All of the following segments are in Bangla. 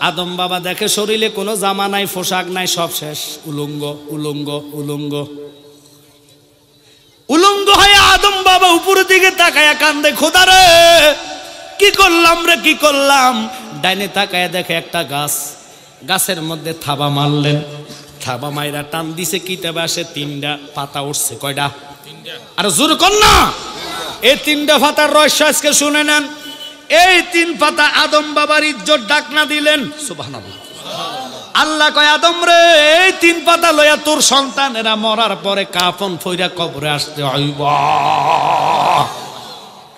আদম বাবা দেখে শরীরে কোনো জামা নাই, পোশাক নাই, সব শেষ, উলঙ্গ উলঙ্গ উলঙ্গ উলঙ্গ হয়ে আদম বাবা উপরের দিকে তাকায়া কান্দে, খোদা রে কি করলাম রে কি করলাম। ডাইনে তাকায়া দেখে একটা গাছ, গাছের মধ্যে থাবা মারলেন, থাবা মাইরা টান দিছে, কিতাবে আসে 3টা পাতা উঠছে। কয়টা? আর জোর কর না। এই 3টা পাতার রহস্য আজকে শুনে নেন। এই 3 পাতা আদম বাবার ইজ্জত ডাক না দিলেন। সুবহানাল্লাহ। আল্লাহ কয় আদম রে এই 3 পাতা লইয়া তোর সন্তানেরা মরার পরে কাফন ফইরা কবরে আসতে হইব।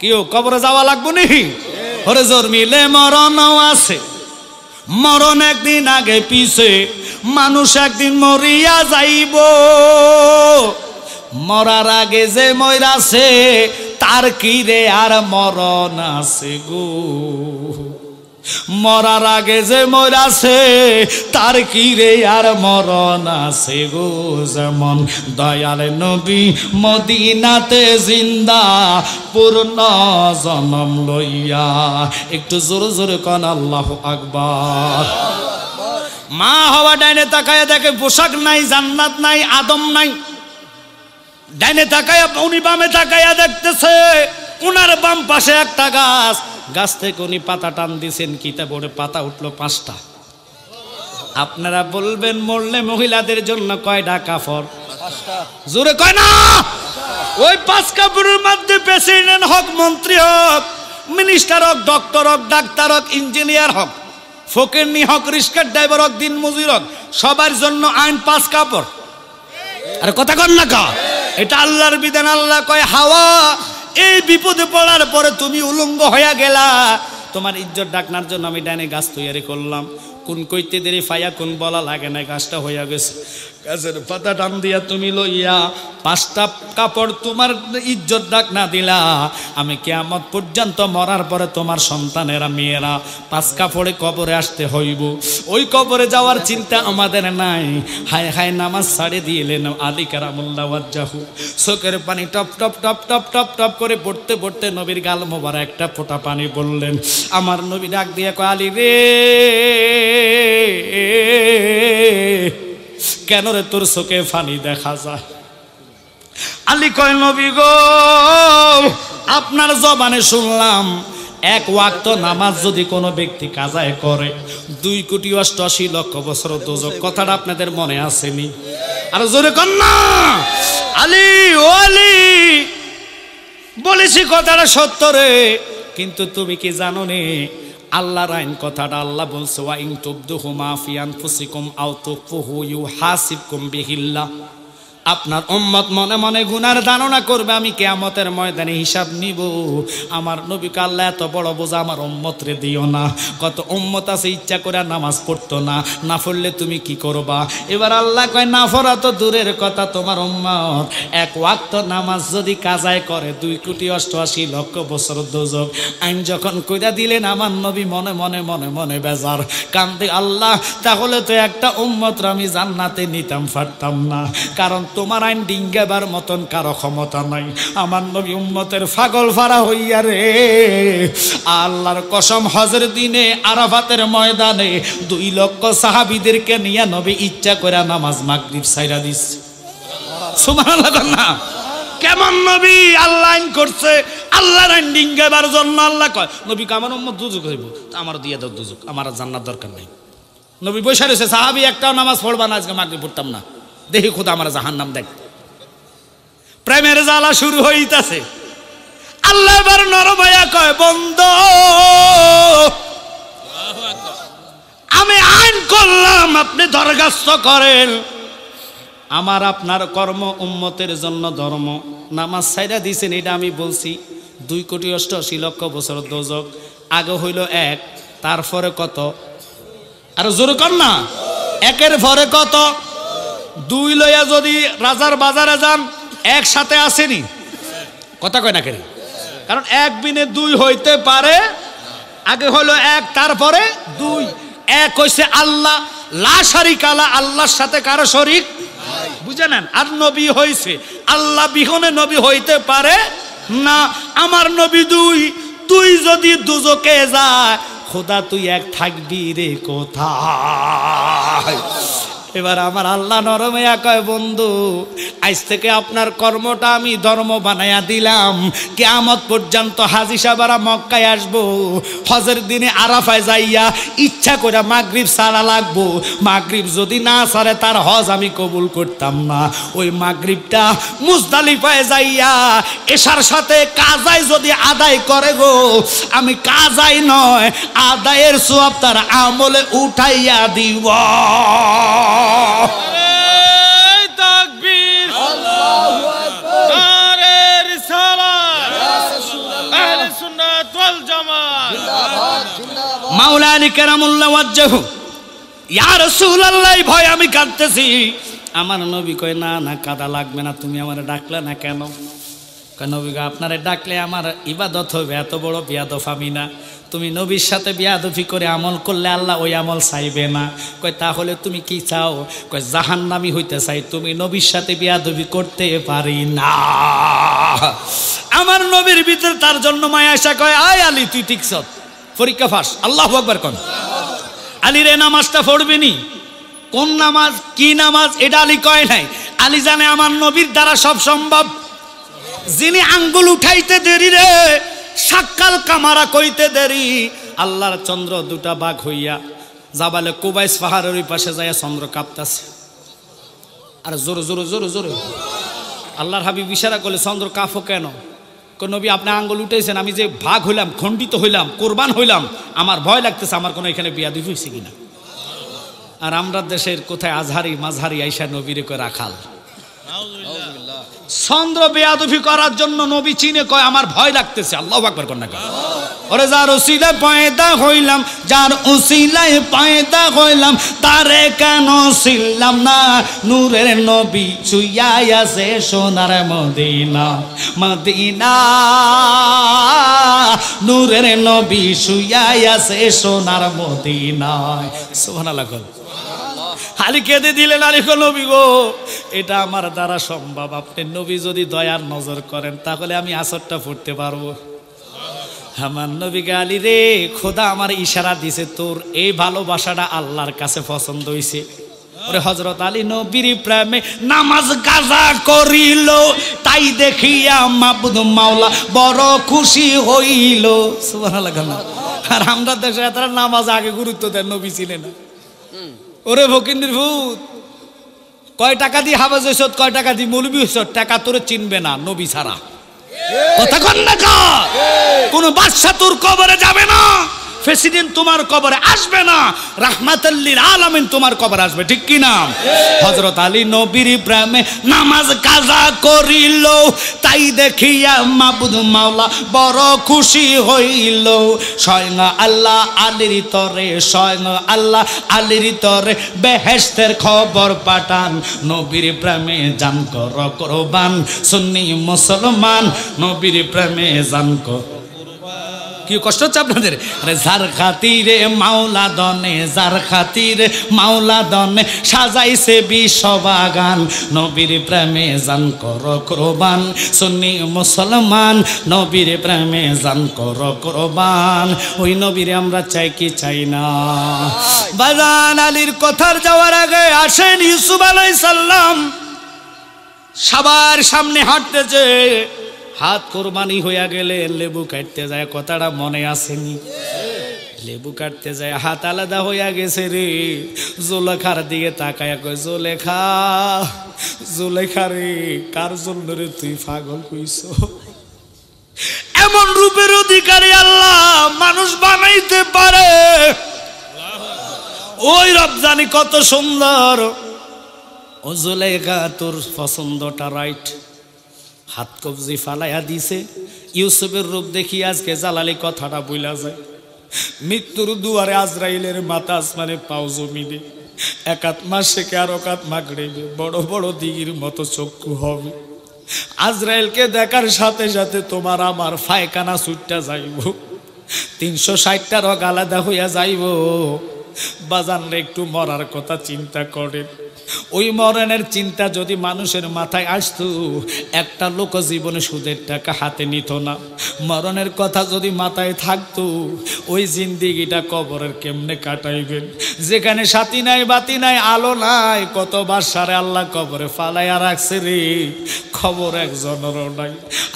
কিও কবরে যাওয়া লাগবো নি? ওরে জোর মিলে মরণও আছে, মরণ একদিন আগে পিছে, মানুষ একদিন মরিয়া যাইব। মরার আগে যে মইরাছে তার কি রে আর মরণ আছে গো। মরার আগে যে মইরাছে তার কি রে আর মরণ আছে গো। যেমন দয়াল নবী মদিনাতে জিন্দা পূর্ণ জনম লইয়া। একটু জোরে জোরে কোন আল্লাহু আকবার। মা হওয়া ডাইনে তাকায়া দেখে পোশাক নাই, জান্নাত নাই, আদম নাই। ডাইনে তাকায়া উনি বামে তাকায়া দেখতেছে উনার বাম পাশে একটা গাছ, গাছ থেকে উনি পাতা টান দিছেন, কিতাবে ওরে পাতা উঠলো 5টা। আপনারা বলবেন মরলে মহিলাদের জন্য কয়টা কাপড়? 5টা। জোরে কয় না। ওই 5 কাপড়ের মধ্যে প্রেসিডেন্ট হোক, মন্ত্রী হোক, মিনিস্টার হোক, ডক্টর হোক, ডাক্তার হোক, ইঞ্জিনিয়ার হোক, ফকিরনি হোক, রিক্সার ড্রাইভার হোক, দিন মজুর হোক, সবার জন্য আইন 5 কাপড়। আরে কথা কন না কা, এটা আল্লাহর বিধান। আল্লাহ কয় হাওয়া এই বিপদে পড়ার পরে তুমি উলঙ্গ হইয়া গেলা, তোমার ইজ্জত ডাকনার জন্য আমি ডাইনে গাছ তৈরি করলাম। কোন কইতে দেরি ফাইয়া কোন বলা লাগে না, গাছটা হইয়া গেছে। গাছের পাতা টান দিয়া তুমি লইয়া 5টা কাপড় তোমার ইজ্জত ডাক না দিলা, আমি কিয়ামত পর্যন্ত মরার পরে তোমার সন্তানেরা মেয়েরা 5 কাপড়ে কবরে আসতে হইব। ওই কবরে যাওয়ার চিন্তা আমাদের নাই। হায় হায় নামাজ ছাড়ে দিলেন আলী কারামুল্লাহ ওয়াজ্জাহু, চোখের পানি top top top top top top করে পড়তে পড়তে নবীর গাল মোবারক একটা ফোঁটা পানি বললেন। আমার নবী ডাক দিয়ে কয় আলী রে কেন রে তোর চোখে পানি দেখা যায়? আলী কয় নবী গো আপনার জবানে শুনলাম 1 ওয়াক্ত নামাজ যদি কোনো ব্যক্তি কাজায় করে 2,88,00,000 বছর দোজক। কথাটা আপনাদের মনে আসেনি? আর জোরে কন না। আলী ও আলী বলেছি কথাটা সত্য রে, কিন্তু তুমি কি জানো নে আল্লাহর আইন কথাটা আল্লাহ বলছে ওয়া ইন তুবদুহু মা ফি আনফুসিকুম আও তুখফুহু ইউহাসিবকুম বিহিল্লাহ। আপনার উম্মত মনে মনে গুনার ধারণা করবে, আমি কিয়ামতের ময়দানে হিসাব নিব। আমার নবীকে আল্লাহ এত বড় বোঝা আমার উম্মত রে দিও না। কত উম্মত আছে ইচ্ছা করে নামাজ পড়তো না, না পড়লে তুমি কি করবা? এবার আল্লাহ কয় না পড়া তো দূরের কথা, তোমার উম্মত 1 ওয়াক্ত নামাজ যদি কাজায় করে 2,88,00,000 বছর দোজক। আইন যখন কইরা দিলেন আমার নবী মনে মনে মনে মনে বেজার কান্দে, আল্লাহ তাহলে তো একটা উম্মত আমি জান্নাতে নিতাম পারতাম না, কারণ তোমার আইন ডিঙ্গাবার মতন কারো ক্ষমতা নাই। আমার নবী উম্মতের পাগল ফারা হইয়া রে আল্লাহর কসম হজের দিনে আরাফাতের ময়দানে 2 লক্ষ সাহাবীদেরকে নিয়ে নবী ইচ্ছা করে নামাজ মাগরিব ছাইরা দিচ্ছে। সুবহানাল্লাহ না। কেমন নবী আল্লাহ আইন করছে, আল্লাহর আইন ডিঙ্গাবার জন্য আল্লাহ কয় নবী আমার উম্মত দুজক হইব, আমার দিয়ে দাও দুজক, আমার জান্নাত দরকার নাই। নবী বসে রয়েছে, সাহাবী একটাও নামাজ পড়বা না, আজকে মাগরিব পড়তাম না, দেখি খোদা আমার জাহান্নাম দেখ। প্রেমের জ্বালা শুরু হইতাছে। আল্লাহ এবার নরমায়া কয় বন্ধু আমি আইন করলাম, আপনি দরখাস্ত করেন। আমার আপনার কর্ম উম্মতের জন্য ধর্ম। নামাজ ছাইরা দিয়েছেন এটা আমি বলছি। 2,88,00,000 বছর দোজক। আগে হইল 1, তারপরে কত? আর জোর কর না। 1-এর পরে কত? 2 লইয়া যদি রাজার বাজারে যান একসাথে আসেনি, কথা কয় না কেন? কারণ 1 বিনে 2 হইতে পারে। আগে হলো 1, তারপরে 2। 1 হইছে আল্লাহ, লা শারিকা লা, আল্লাহর সাথে কারো শরীক বুঝে নেন। আর নবী হইছে আল্লাহ বিহনে নবী হইতে পারে না। আমার নবী 2 যদি দুজকে যায় খোদা তুই এক থাকবি রে কোথায়। এবার আমার আল্লাহ নরমে কয় বন্ধু আজ থেকে আপনার কর্মটা আমি ধর্ম বানায়া দিলাম, কিয়ামত পর্যন্ত হাজী সাহেবরা মক্কায় আসবো, হজের দিনে আরাফায় যাইয়া ইচ্ছা করে মাগরিব সারা লাগবো, মাগরিব যদি না সারে তার হজ আমি কবুল করতাম না। ওই মাগরিবটা মুজদালিফায় যাইয়া এশার সাথে কাজাই যদি আদায় করে গো, আমি কাজাই নয় আদায়ের সওয়াব তার আমলে উঠাইয়া দিব। মাওলানা কেরামুল্লাহ ওয়াজ্জাহু ইয়া রাসূলুল্লাহ ভয় আমি কাঁদতেছি। আমার নবী কয় না না কাঁদা লাগবে না, তুমি আমারে ডাকলে না কেন? কয় নবী গো আপনারে ডাকলে আমার ইবাদত হবে, এত বড় বিয়াদব আমি না। তুমি নবীর সাথে বিয়াদফি করে আমল করলে আল্লাহ ওই আমল চাইবে না। কয় তাহলে তুমি কি চাও? কয় জাহান্নামী হইতে চাই, তুমি নবীর সাথে বিয়াদফি করতে পারি না। আমার নবীর ভিতরে তার জন্য মায়া আসা কয় আয় আলী তুই ঠিকছ, পরীক্ষা ফাঁস, আল্লাহু আকবার কোন। আলী রে নামাজটা পড়বিনি, কোন নামাজ কি নামাজ এটা আলী কয় নাই। আলী জানে আমার নবীর দ্বারা সব সম্ভব। যিনি আঙ্গুল উঠাইতে দেরি রে সাক্কাল কামারা কইতে দেরি, আল্লাহর চন্দ্র দুটা বাঘ হইয়া জাবালে কুবাইস পাহাড়ের ওই পাশে যায় চন্দ্র কাঁপতাছে। আর জোরে জোরে জোরে জোরে আল্লাহর হাবিব ইশারা করলে চন্দ্র কাঁপো কেন? নবী আপনি আঙ্গুল উঠেছেন, আমি যে ভাগ হইলাম, খণ্ডিত হইলাম, কোরবান হইলাম, আমার ভয় লাগতেছে আমার কোনো এখানে বিয়াদবি হয়েছে কিনা। আর আমরা দেশের কোথায় আজহারি মাঝহারি আইসা নবীরে কয় রাখাল। চন্দ্র বেয়াদবি করার জন্য নবী চিনে কয় আমার ভয় লাগতেছে, আল্লাহু আকবার কোন না। ওরে যার উসিলায় পয়দা হইলাম, যার উসিলায় পয়দা হইলাম, তারে কেন ছিলাম না? নূরের নবী শুইয়া আছে সোনার মদিনা, মদিনা নূরের নবী শুইয়া আছে সোনার মদিনায়। সুবহানাল্লাহ। খালি কেঁদে দিলেন আলী নবী গো এটা আমার দ্বারা সম্ভব, আপনি নবী যদি দয়ার নজর করেন তাহলে আমি আসরটা পড়তে পারবো। আমার নবীকে আলী রে খোদা আমার ইশারা দিছে, তোর এই ভালোবাসাটা আল্লাহর কাছে পছন্দ হইছে। ওরে হযরত আলী নবীর প্রেমে নামাজ কাজা করিল, তাই দেখিয়া মাবুদ মাওলা বড় খুশি হইল। সুবহানাল্লাহ। আর আমরা দেশে এত নামাজ আগে গুরুত্ব দেন, নবী ছিলেন না। ওরে ভকিন্দির ভূত, কয় টাকা দিয়ে হাফেজ হইছ, কয় টাকা দিয়ে মৌলবি হইছ, টাকা তোরে চিনবে না নবী ছাড়া। কথা কন না কা? কোন বাদশা তোর কবরে যাবে না, প্রেসিডেন্ট তোমার কবরে আসবে না, রাহমাতুল লিল আলামিন তোমার কবরে আসবে, ঠিক কি না? হযরত আলী নবীর প্রেমে নামাজ কাজা করিল, তাই দেখিয়া মাবুদ মাওলা বড় খুশি হইল। স্বয়ং আল্লাহ আলীর তরে, স্বয়ং আল্লাহ আলীর তরে বেহেশতের খবর পাঠান, নবীর প্রেমে জান কর কুরবান, সুন্নি মুসলমান নবীর প্রেমে জান কর। কি কষ্ট হচ্ছে আপনাদের? আরে যার খাতিরে মাওলা দনে, যার খাতিরে মাওলা দনে সাজাইছে বিশ্ববাগান, নবীর প্রেমে জান কর কুরবান, সুন্নি মুসলমান নবীর প্রেমে জান কর কুরবান। ওই নবীরে আমরা চাই কি চাই না? বাজান আলীর কথার যাওয়ার আগে আসেন ইউসুফ আলাইহিস সালাম সবার সামনে হাঁটতেছে, হাত কোরবানি হইয়া গেলে লেবু কাটতে যায়, কথাটা মনে আসেনি? লেবু কাটতে যায় হাত আলাদা হইয়া গেছে রে। জুলেখার দিকে তাকায়া কয় জুলেখা, জুলেখা রে কার জন্য রে তুই পাগল হইছ? এমন রূপের অধিকারী আল্লাহ মানুষ বানাইতে পারে, ওই রব জানি কত সুন্দর। ও জুলেখা তোর পছন্দটা রাইট, হাত কবজি ফালাইয়া দিছে। ইউসুফের রূপ দেখি আজকে জালালি কথাটা বইলা যায়। মৃত্যুর দুয়ারে আজরাইলের মাথা আসমানে পাও জমিনে, একাত মাস শেখে আর অকাত মাগড়েবে, বড় বড় দিঘির মতো চক্ষু হবে। আজরাইলকে দেখার সাথে সাথে তোমার আমার ফায়খানা ছুটটা যাইব, 360টা রোগ আলাদা হইয়া যাইব। বাজানরে একটু মরার কথা চিন্তা করেন। ওই মরণের চিন্তা যদি মানুষের মাথায় আসতো, একটা লোক জীবনে সুদের টাকা হাতে নিত না। মরণের কথা যদি মাথায় থাকতো, ওই জিন্দিগিটা কবরের কেমনে কাটাইবেন? যেখানে সাথী নাই, বাতি নাই, আলো নাই, কত বাসারে আল্লাহ কবরে ফালাইয়া রাখছে রে, খবর একজনেরও নাই।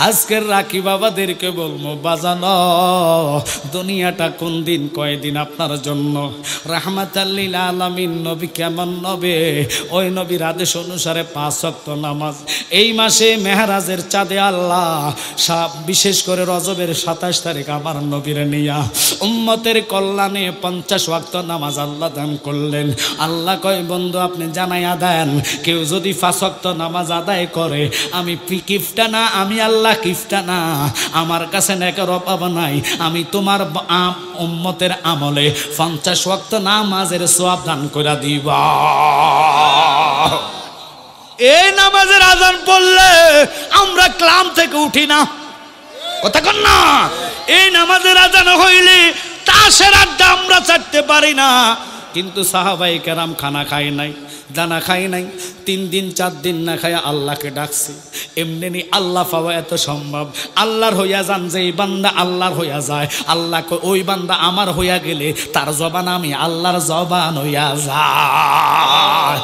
আজকের রাখি বাবাদেরকে বলবো, বাজানো দুনিয়াটা কোন দিন কয়দিন আপনার জন্য। রাহমাতাল লিল আলামিন নবী কেমন নবী, ওই নবীর আদেশ অনুসারে 5 ওয়াক্ত নামাজ। এই মাসে মেহরাজের চাঁদে আল্লাহ বিশেষ করে রজবের 27 তারিখ আমার নবীর নিয়া উম্মতের কল্যাণে 50 ওয়াক্ত নামাজ আল্লাহ দান করলেন। আল্লাহ কয়, বন্ধু আপনি জানাইয়া দেন, কেউ যদি 5 ওয়াক্ত নামাজ আদায় করে, আমি কিফটা না, আমি আল্লাহ কিফটা না, আমার কাছে নেকের অভাব নাই, আমি তোমার উম্মতের আমলে 50 ওয়াক্ত নামাজের সওয়াব দান করে দিবা। এই নামাজের আজান পড়লে আমরা ক্লাম থেকে উঠি না, কথা কন না। এই নামাজের আজান হইলে তাসের আড্ডা আমরা ছাড়তে পারি না। কিন্তু সাহাবায়ে কেরাম খানা খায় নাই, দানা খায় নাই, 3 দিন 4 দিন না খায় আল্লাহকে ডাকছে। এমনি আল্লাহ পাওয়া এত সম্ভব? আল্লাহর হইয়া যান, যেই বান্দা আল্লাহর হইয়া যায়, আল্লাহ ওই বান্দা আমার হইয়া গেলে তার জবান আমি আল্লাহর জবান হইয়া যায়।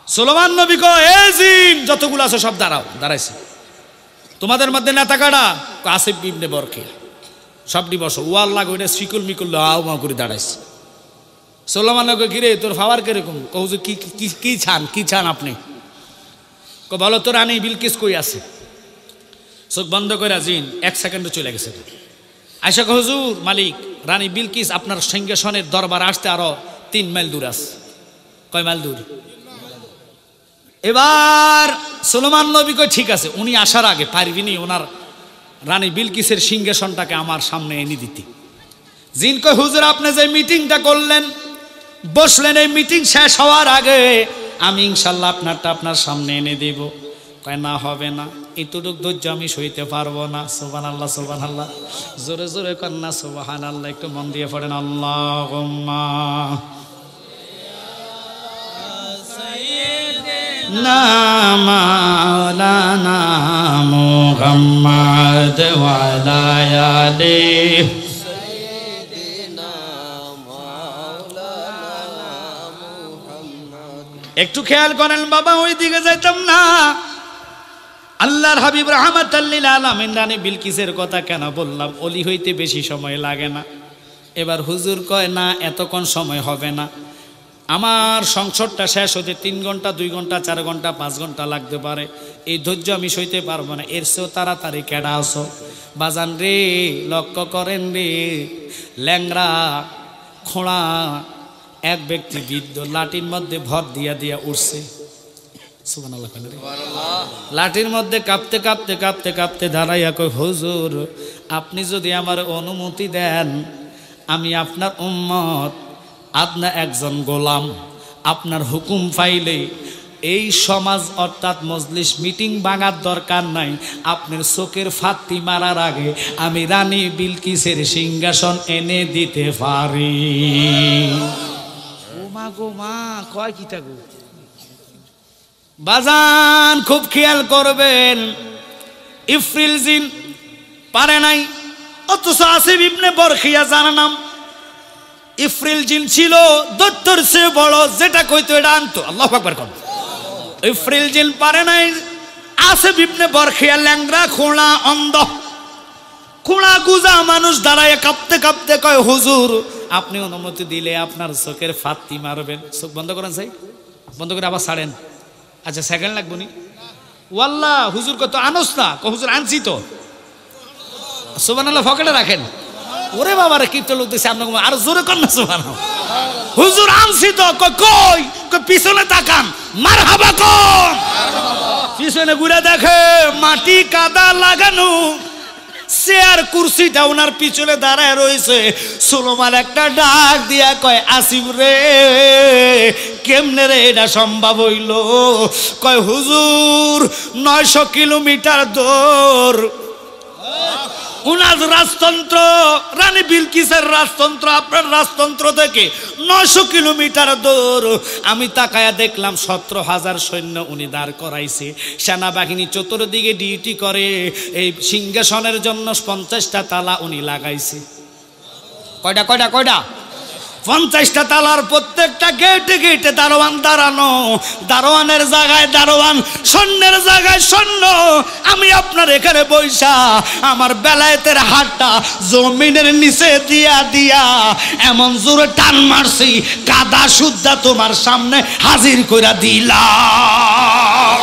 সুলেমান নবী কয়, এই জিন যতগুলো আছে সব দাঁড়াও। দাঁড়াইছে। তোমাদের মধ্যে নেতা কাটা? আসিফ ইবনে বরখিয়া। সবটি বসো। ও আল্লাহ কইটা শিকুল মিকুল হাও মা করে দাঁড়াইছে। সুলেমান নবী, কিরে তোর ফাওয়ার কিরকম? কৌজু কি ছান আপনি? বলো তো রানী বিলকিস কই আছে? চোখ বন্ধ করে জিন 1 সেকেন্ডে চলে গেছে। আয়সা হুজুর মালিক, রানী বিলকিস আপনার সিংহাসনের দরবার আসতে আরো 3 মাইল দূর আছে। কয় মাইল দূর? এবার সুলেমান নবী কয়, ঠিক আছে, উনি আসার আগে পারবিনি ওনার রানী বিলকিসের সিংহাসনটাকে আমার সামনে এনে দিতে। জিন কয়, হুজুর আপনি যে মিটিংটা করলেন, বসলেন, এই মিটিং শেষ হওয়ার আগে আমি ইনশাল্লাহ আপনারটা আপনার সামনে এনে দেব। কয়, না হবে না, এতটুক ধৈর্য আমি সইতে পারবো না। সুবহানাল্লাহ, সুবহানাল্লাহ, জোরে জোরে কন্যা সুবহানাল্লাহ, একটু মন দিয়ে পড়েন আল্লাহুম্মা মাওলানা মুহাম্মদ ওয়া আলা আলিহি সাইয়্যিদিনা মাওলানা মুহাম্মদ। একটু খেয়াল করেন বাবা, ওই দিকে যাইতাম না। আল্লাহর হাবিব রাহমাতাল লিল আলামিন রানী বিলকিসের কথা কেন বললাম? অলি হইতে বেশি সময় লাগে না। এবার হুজুর কয়, না এতক্ষণ সময় হবে না, আমার সংসদটা শেষ হতে 3 ঘন্টা, 2 ঘন্টা, 4 ঘন্টা, 5 ঘন্টা লাগতে পারে। এই ধৈর্য আমি সইতে পারবো না, এর চেয়েও তাড়াতাড়ি কেডা আসো। বাজান রে, লক্ষ্য করেন রে, ল্যাংরা খোঁড়া এক ব্যক্তি বৃদ্ধ লাঠির মধ্যে ভর দিয়া উঠছে। সুবহানাল্লাহ, লাঠির মধ্যে কাঁপতে কাঁপতে কাঁপতে কাঁপতে দাঁড়াইয়া কই, হুজুর আপনি যদি আমার অনুমতি দেন, আমি আপনার উম্মত, আপনার একজন গোলাম, আপনার হুকুম পাইলে এই সমাজ অর্থাৎ মজলিস মিটিং ভাঙার দরকার নাই, আপনার চোখের ফাত্তি মারার আগে আমি রানী বিলকিসের সিংহাসন এনে দিতে পারি। ও মা গো মা, কয় কি থাকো বাজান, খুব খেয়াল করবেন। ইফরিল জিন পারে নাই, অথচ আসিফ ইবনে বরখিয়া জানা নাম। ইফরিল জিন ছিল দৈত্যের চেয়ে বড়, যেটা কইতো এটা আনতো। আল্লাহু আকবার কর। ইফরিল জিন পারে নাই। আসিফ ইবনে বরখিয়া ল্যাংড়া খোঁড়া অন্ধ খোঁড়া গুজা মানুষ দাঁড়ায় কাঁপতে কাঁপতে কয়, হুজুর আপনি অনুমতি দিলে আপনার চোখের ফাত্তি মারবেন। চোখ বন্ধ করেন, সাই বন্ধ করে আবার ছাড়েন। আচ্ছা সেকেন্ড লাগবো নি? ওয়াল্লাহ হুজুর কত আনস না? হুজুর আনছি তো। সুবহানাল্লাহ, পকেটে রাখেন। ওরে বাবা রে, কিপটা লোক দিছে আপনাকে, আর জোরে কর না সুবহানাল্লাহ। হুজুর আনছি তো। কই পিছনে তাকান, মারহাবা কোন। পিছনে ঘুরে দেখে মাটি কাদা লাগানো, চেয়ার কুরসিটা ওনার পিছনে দাঁড়ায় রয়েছে। সুলেমান একটা ডাক দিয়া কয়, আসিফ রে কেমনে রে এটা সম্ভব হইল? কয়, হুজুর 900 কিলোমিটার দূর উনার রাজতন্ত্র, রানী বিলকিসের রাজতন্ত্র আপনার রাজতন্ত্র থেকে 900 কিলোমিটার দূর। আমি তাকায়া দেখলাম 17,000 সৈন্য উনি দাঁড় করাইছে। সেনাবাহিনী চতুর্দিকে ডিউটি করে। এই সিংহাসনের জন্য 50টা তালা উনি লাগাইছে। কয়টা কয়টা কয়টা? 50টা তালার প্রত্যেকটা গেটে গেটে দারোয়ান দাঁড়ানো। দারোয়ানের জায়গায় দারোয়ান, সৈন্যের জায়গায় সৈন্য। আমি আপনার এখানে বৈশা আমার বেলায়েতের হাতটা জমিনের নিচে দিয়া দিয়া এমন জোরে টান মারছি, কাদা সুদ্ধা তোমার সামনে হাজির কইরা দিলাম।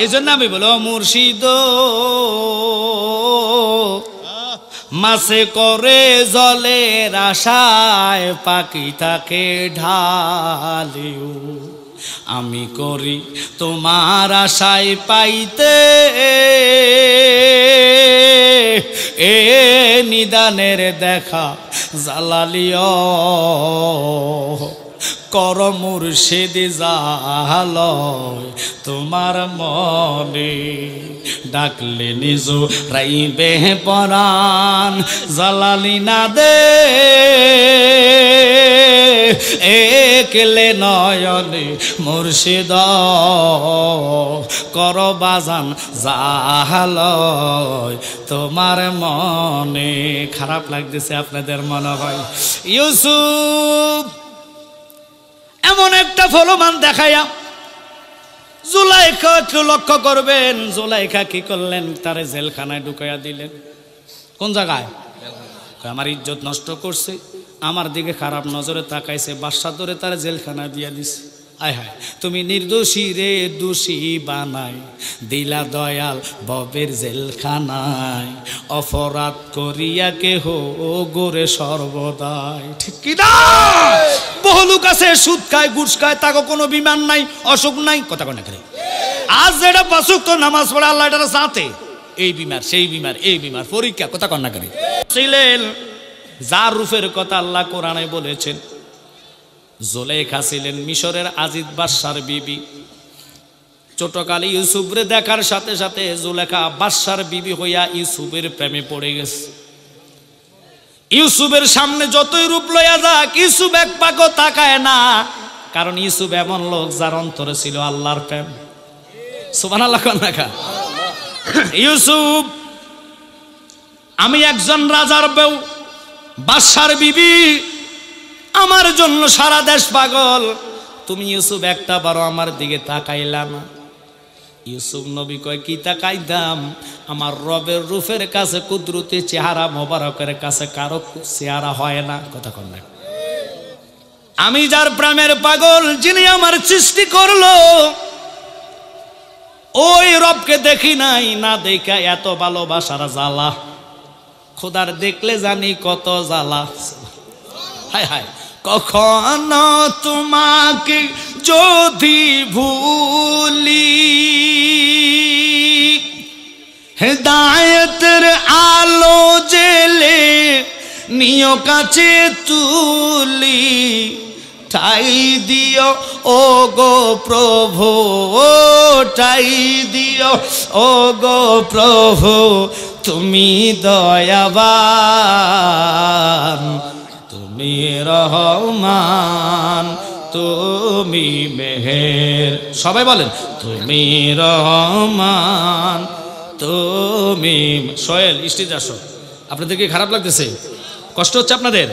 এই জন্য আমি বলো মুর্শিদ মাছে করে জলের আশায় পাখি তাকে ঢালিও, আমি করি তোমার আশায় পাইতে এ নিদানের দেখা জালালিও। কর মুর্শিদ জাহালয় তোমার মনে, ডাকলে নিজ রাইবে পরাণ জালালি না দে একলে নয়নে মুর্শিদ কর বাজান জাহালয় তোমার মনে। খারাপ লাগতেছে আপনাদের মনে হয়? ইউসুফ এমন একটা ফলমান দেখাইয়া জুলাইখা একটু লক্ষ্য করবেন। জুলাইখা কি করলেন? তারে জেলখানায় ঢুকাইয়া দিলেন। কোন জায়গায়? আমার ইজ্জত নষ্ট করছে, আমার দিকে খারাপ নজরে তাকাইছে, বাদশা ধরে তারে জেলখানায় দিয়ে দিছে। আয় হায়, তুমি নির্দোষী রে দোষী বানাই দিলা দয়াল ববের জেলখানায়, অপরাধ করিয়া কেহ গোরে সর্বদাই। ঠিক কি না? বহু লোক আছে সুদ খায় ঘুষ খায়, তাকে কোনো বিমান নাই, অসুখ নাই, কথা কয় না করে। আজ যেটা বাসুক তো নামাজ পড়ে আল্লাহ এটা সাথে এই বিমার সেই বিমার এই বিমার পরীক্ষা, কথা কয় না করে ছিলেন। যার রূপের কথা আল্লাহ কোরআনে বলেছেন। জুলেখা ছিলেন মিশরের আজিজ বাদশার বিবি। ছোটকালে ইউসুফরে দেখার সাথে সাথে জুলেখা বাদশার বিবি হইয়া ইউসুফের প্রেমে পড়ে গেছে। ইউসুফের সামনে যতই রূপ লইয়া যাক ইউসুফ এক পাকও তাকায় না, কারণ ইউসুফ এমন লোক যার অন্তরে ছিল আল্লাহর প্রেম। সুবহানাল্লাহ। ইউসুফ, আমি একজন রাজার বউ, বাদশার বিবি, আমার জন্য সারা দেশ পাগল। তুমি ইউসুফ একটা বারো আমার দিকে তাকাইলা না। ইউসুফ নবী কয় কি তাকাইতাম? আমার রবের রূপের কাছে কুদরতি চেহারা মোবারকের কাছে কারো চেহারা হয় না, কথা কন না। আমি যার প্রেমের পাগল, যিনি আমার সৃষ্টি করলো, ওই রবকে দেখি নাই, না দেখা এত ভালোবাসার জ্বালা। খোদার দেখলে জানি কত জ্বালা। হায় হায়, কখনো তোমাকে যদি ভুলি, হেদায়েতের আলো জেলে নিয় কাছে তুলি, ঠাই দিও ও গো প্রভু, ঠাই দিও ও গো প্রভু, তুমি দয়াবান, তুমি রহমান, তুমি মেহের। সবাই বলেন তুমি রহমান, তুমি। সোহেল স্টেজ আসো। আপনাদের কি খারাপ লাগতেছে? কষ্ট হচ্ছে আপনাদের?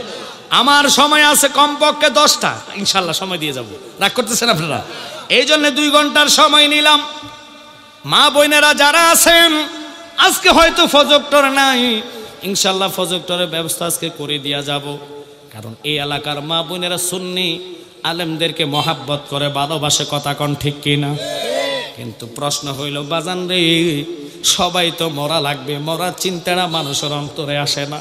আমার সময় আছে কমপক্ষে 10টা, ইনশাল্লাহ সময় দিয়ে যাব। রাগ করতেছেন আপনারা? এই জন্য 2 ঘন্টার সময় নিলাম। মা বোনেরা যারা আছেন, আজকে হয়তো প্রজেক্টর নাই, ইনশাল্লাহ প্রজেক্টরের ব্যবস্থা আজকে করে দিয়া যাব। কারণ এই এলাকার মা বোনেরা সুন্নি আলেমদেরকে মহাব্বত করে, ভালোবাসে, কথা কন ঠিক কিনা? কিন্তু প্রশ্ন হইল বাজান রে, সবাই তো মরা লাগবে, মরার চিন্তাটা মানুষের অন্তরে আসে না।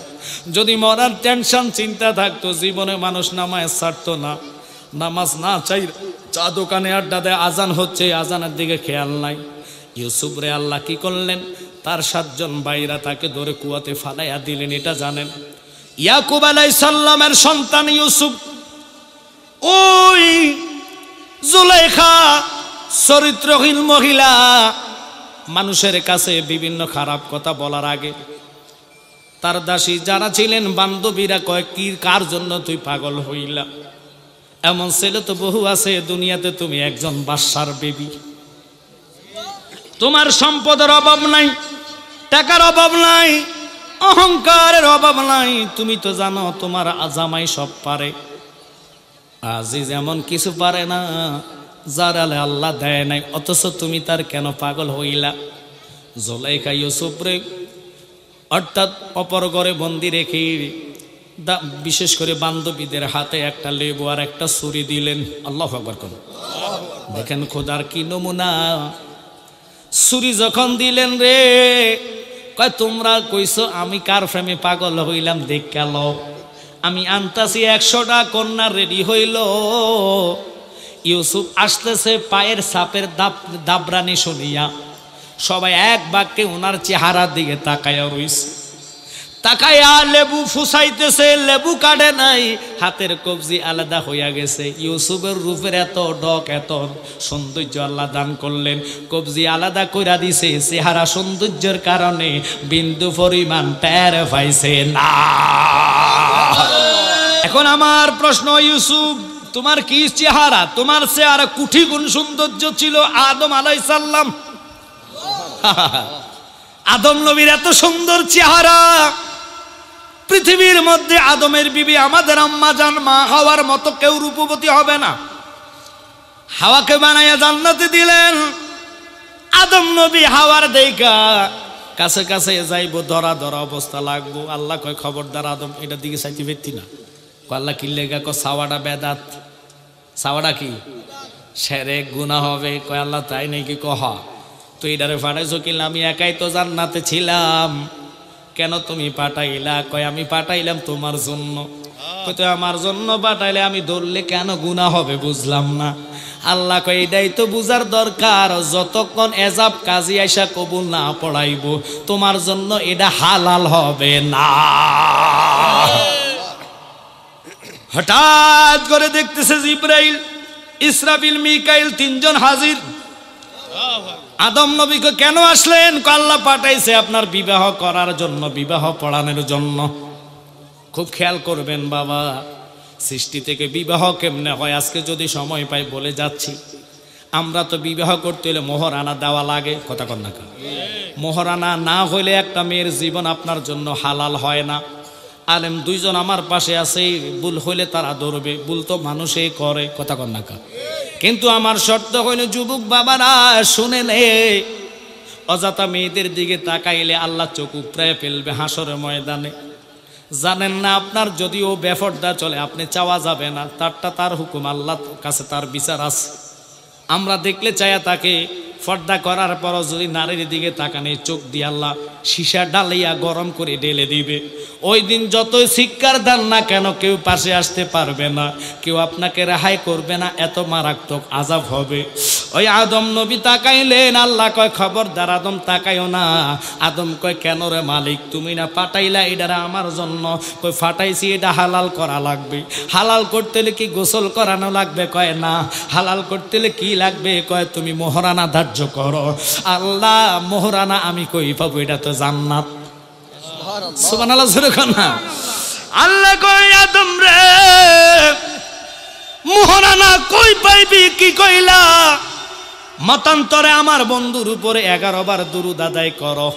যদি মরার টেনশন চিন্তা থাকতো, জীবনে মানুষ নামায় ছাড়তো না। নামাজ না চাই, চা দোকানে আড্ডা দেয়, আজান হচ্ছে, আজানের দিকে খেয়াল নাই। ইউসুফ রে আল্লাহ কি করলেন? তার 7 জন ভাইরা তাকে ধরে কুয়াতে ফালাইয়া দিলেন। এটা জানেন? ইয়াকুব আলাইহিস সালামের সন্তান ইউসুফ, ওই জুলাইখা চরিত্রহীন মহিলা মানুষের কাছে বিভিন্ন খারাপ কথা বলার আগে তার দাসী যারা ছিলেন, বান্ধবীরা কয়, কি কার জন্য তুই পাগল হইলা? এমন ছেলে তো বহু আছে দুনিয়াতে, তুমি একজন বাদশার বেবি, তোমার সম্পদের অভাব নাই, টাকার অভাব নাই, অহংকারের অভাব নাই, তুমি তো জানো তোমার জামাই সব পারে, আজিজ এমন কিছু পারে না যার আল্লাহ দেয় নাই, অথচ তুমি তার কেন পাগল হইলা? জুলাইখা ইউসুফ রে অর্থাৎ অপর ঘরে বন্দি রেখে বিশেষ করে বান্ধবীদের হাতে একটা লেবু আর একটা ছুরি দিলেন। আল্লাহু আকবার করুন। দেখেন খোদার কি নমুনা। ছুরি যখন দিলেন রে, কয় তোমরা কইছো আমি কার প্রেমে পাগল হইলাম, দেখ গেল আমি আনতাছি 100টা কন্যা রেডি হইল। ইউসুফ আসতেছে, পায়ের সাপের দাবরানি শুনিয়া সবাই এক বাক্যে ওনার চেহারার দিকে তাকায়া রইছে। তাকায়া লেবু ফুসাইতেছে, লেবু কাটে নাই, হাতের কবজি আলাদা হইয়া গেছে। ইউসুফের রূপের এত ডক, এত সৌন্দর্য আল্লাহ দান করলেন, কবজি আলাদা কইরা দিছে। চেহারা সৌন্দর্যের কারণে বিন্দু পরিমাণ টের পাইছে না। এখন আমার প্রশ্ন, ইউসুফ তোমার কি চেহারা? তোমার চেহারা কোটি গুণ সৌন্দর্য ছিল আদম আলাইহিস সালাম। আদম নবীর এত সুন্দর চেহারা, পৃথিবীর মধ্যে আদমের বিবি আমাদের আম্মা জান মা হাওয়ার মতো কেউ রূপবতী হবে না। হাওয়াকে বানাইয়া জান্নাতে দিলেন। আদম নবী হাওয়ার দেইকা কাছে কাছে যাইবো, ধরা ধরা অবস্থা লাগবো। আল্লাহ কয় খবরদার আদম এটা দিকে চাইতে পেতি না। আল্লাহ কি লেগা? কয় সাওয়াটা বেদাত। সাওয়াটা কি? শিরক গুনাহ হবে। কয় আল্লাহ তাই নাকি? কহ তুই এটারে পাঠাইছো কি? আমি একাই তো জান্নাতে ছিলাম, কেন তুমি পাঠাইলা? কয় আমি পাঠাইলাম তোমার জন্য। কয় তুই আমার জন্য পাঠাইলে আমি ধরলে কেন গুনাহ হবে? বুঝলাম না। আল্লাহ কয় এটাই তো বুঝার দরকার, যতক্ষণ এজাব কাজী আইসা কবুল না পড়াইব তোমার জন্য এটা হালাল হবে না। হঠাৎ করে দেখতেছে জিবরাইল, ইসরাফিল, মিকাইল 3 জন হাজির। আদম নবীকে কেন আসলেন? আল্লাহ পাঠাইছে আপনার বিবাহ করার জন্য, বিবাহ পড়ানোর জন্য। খুব খেয়াল করবেন বাবা, সৃষ্টি থেকে বিবাহ কেমনে হয় আজকে যদি সময় পাই বলে যাচ্ছি। আমরা তো বিবাহ করতে হলে মোহরানা দেওয়া লাগে, কথা কন না? মোহরানা না হইলে একটা মেয়ের জীবন আপনার জন্য হালাল হয় না। আলেম 2 জন আমার পাশে আছে, ভুল হইলে তারা ধরবে, ভুল তো মানুষই করে, কথা কন না? কিন্তু আমার শর্ত হইল যুবক বাবারা শুনে নে, অযথা মেয়েদের দিকে তাকাইলে আল্লাহ চোখ উপড়ায় ফেলবে হাসরের ময়দানে। জানেন না আপনার যদিও বেফরদা চলে, আপনি চাওয়া যাবে না, তারটা তার হুকুম, আল্লাহর কাছে তার বিচার আছে। আমরা দেখলে চাইয়া তাকে পর্দা করার পরও যদি নারীর দিকে তাকানে চোখ দিয়ে আল্লাহ সীসা ডালিয়া গরম করে ঢেলে দিবে। ওই দিন যতই শিক্ষার দেন না কেন কেউ পাশে আসতে পারবে না, কেউ আপনাকে রেহাই করবে না, এত মারাত্মক আযাব হবে। ওই আদম নবী তাকাইলেন, আল্লাহ কয় খবরদার আদম তাকাইও না। আদম কয় কেন রে মালিক, তুমি না পাঠাইলা এটারা আমার জন্য? কই ফাটাইছি, এটা হালাল করা লাগবে। হালাল করতে হলে কি গোসল করানো লাগবে? কয় না। হালাল করতে হলে কি লাগবে? কয় তুমি মোহরানা ধার্য করো। আল্লাহ মোহরানা আমি কই পাবো? এটা তো জান্নাত। সুবহানাল্লাহ, জোরে কর না। আল্লাহ কয় আদম রে মোহরানা কই পাইবি? কি কইলা? মতান্তরে আমার বন্ধুর উপরে 11 বার দুরূদ আদায় করো।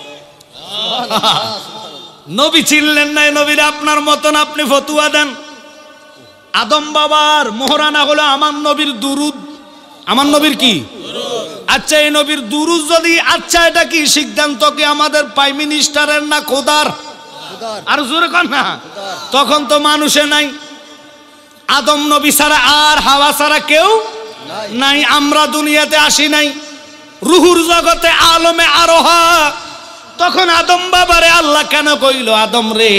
নবী চিনলেন নাই, নবীর আপনার মতন আপনি ফতুয়া দেন। আদম বাবার মোহরানা হলো আমার নবীর দুরূদ। আমার নবীর কি? আচ্ছা এই নবীর দুরূদ যদি, আচ্ছা এটা কি সিদ্ধান্ত কি আমাদের প্রাইম মিনিস্টারের না খোদার? আর জোরে কর না। তখন তো মানুষে নাই, আদম নবী ছাড়া আর হাওয়া ছাড়া কেউ নাই। আমরা দুনিয়াতে আসি নাই, রুহুর জগতে আলমে আরোহা। তখন আদম বাবারে আল্লাহ কেন কইল আদম রে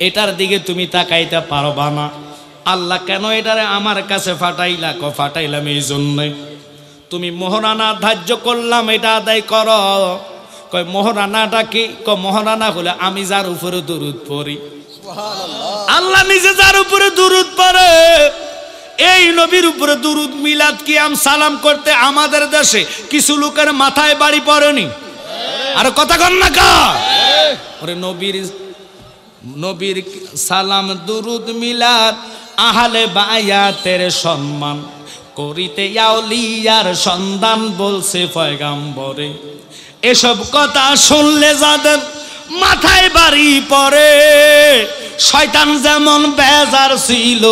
এটার দিকে তুমি তাকাইতে পারবা না? আল্লাহ কেন এটারে আমার কাছে ফাটাইলা? ফাটাইলাম এই জন্যে তুমি মোহরানা ধার্য করলাম এটা আদায় করো। কয় মোহরানাটা কি? মোহরানা হলে আমি যার উপরে দুরূদ পড়ি, আল্লাহ নিজে যার উপরে দুরূদ পড়ে, এই নবীর উপরে দুরূদ মিলাদ কিয়াম সালাম করতে আমাদের দেশে কিছু লোকের মাথায় বাড়ি পড়েনি। আর কথা কন না কা? ওরে নবীর সালাম দুরূদ মিলাদ আহলে বায়াতের সম্মান করিতে আউলিয়ার সন্ধান বলছে পয়গাম্বরে। এসব কথা শুনলে যাদের মাথায় বাড়ি পড়ে, শয়তান যেমন বেজার ছিল,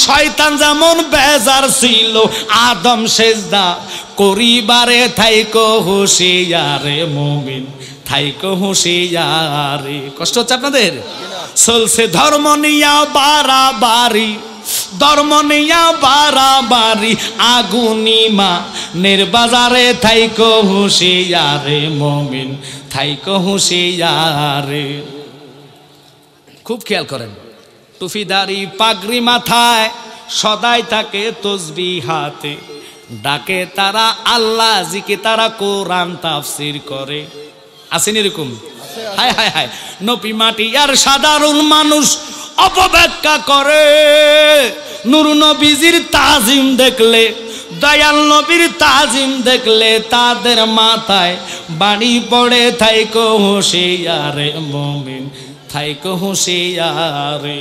শয়তান যেমন বেজার ছিল আদম সেজদা করিবারে থাইকো হুঁশিয়ারে মুমিন, থাইকো হুঁশিয়ারে। কষ্ট হচ্ছে আপনাদের? চলছে ধর্ম নিয়া বাড়াবাড়ি, ধর্ম নিয়া বাড়াবাড়ি, আগুনিমা নির্বাজারে থাইকো হুঁশিয়ারে মুমিন, থাইকো হুঁশিয়ারে। খুব খেয়াল করেন, টুফিদারি পাগড়ি মাথায় সদাই থাকে তসবিহ হাতে, ডাকে তারা আল্লাহ, জিকে তারা কোরআন তাফসির করে। আসেন এরকম? হায় হায় হায়, নবী মাটি আর সাধারণ মানুষ অপব্যাখ্যা করে। নূর নবীজির তাজিম দেখলে, দয়াল নবীর তাজিম দেখলে তাদের মাথায় বাড়ি পড়ে থাইকো হুঁশিয়ারে মুমিন, থাইকো হুঁশিয়ারে।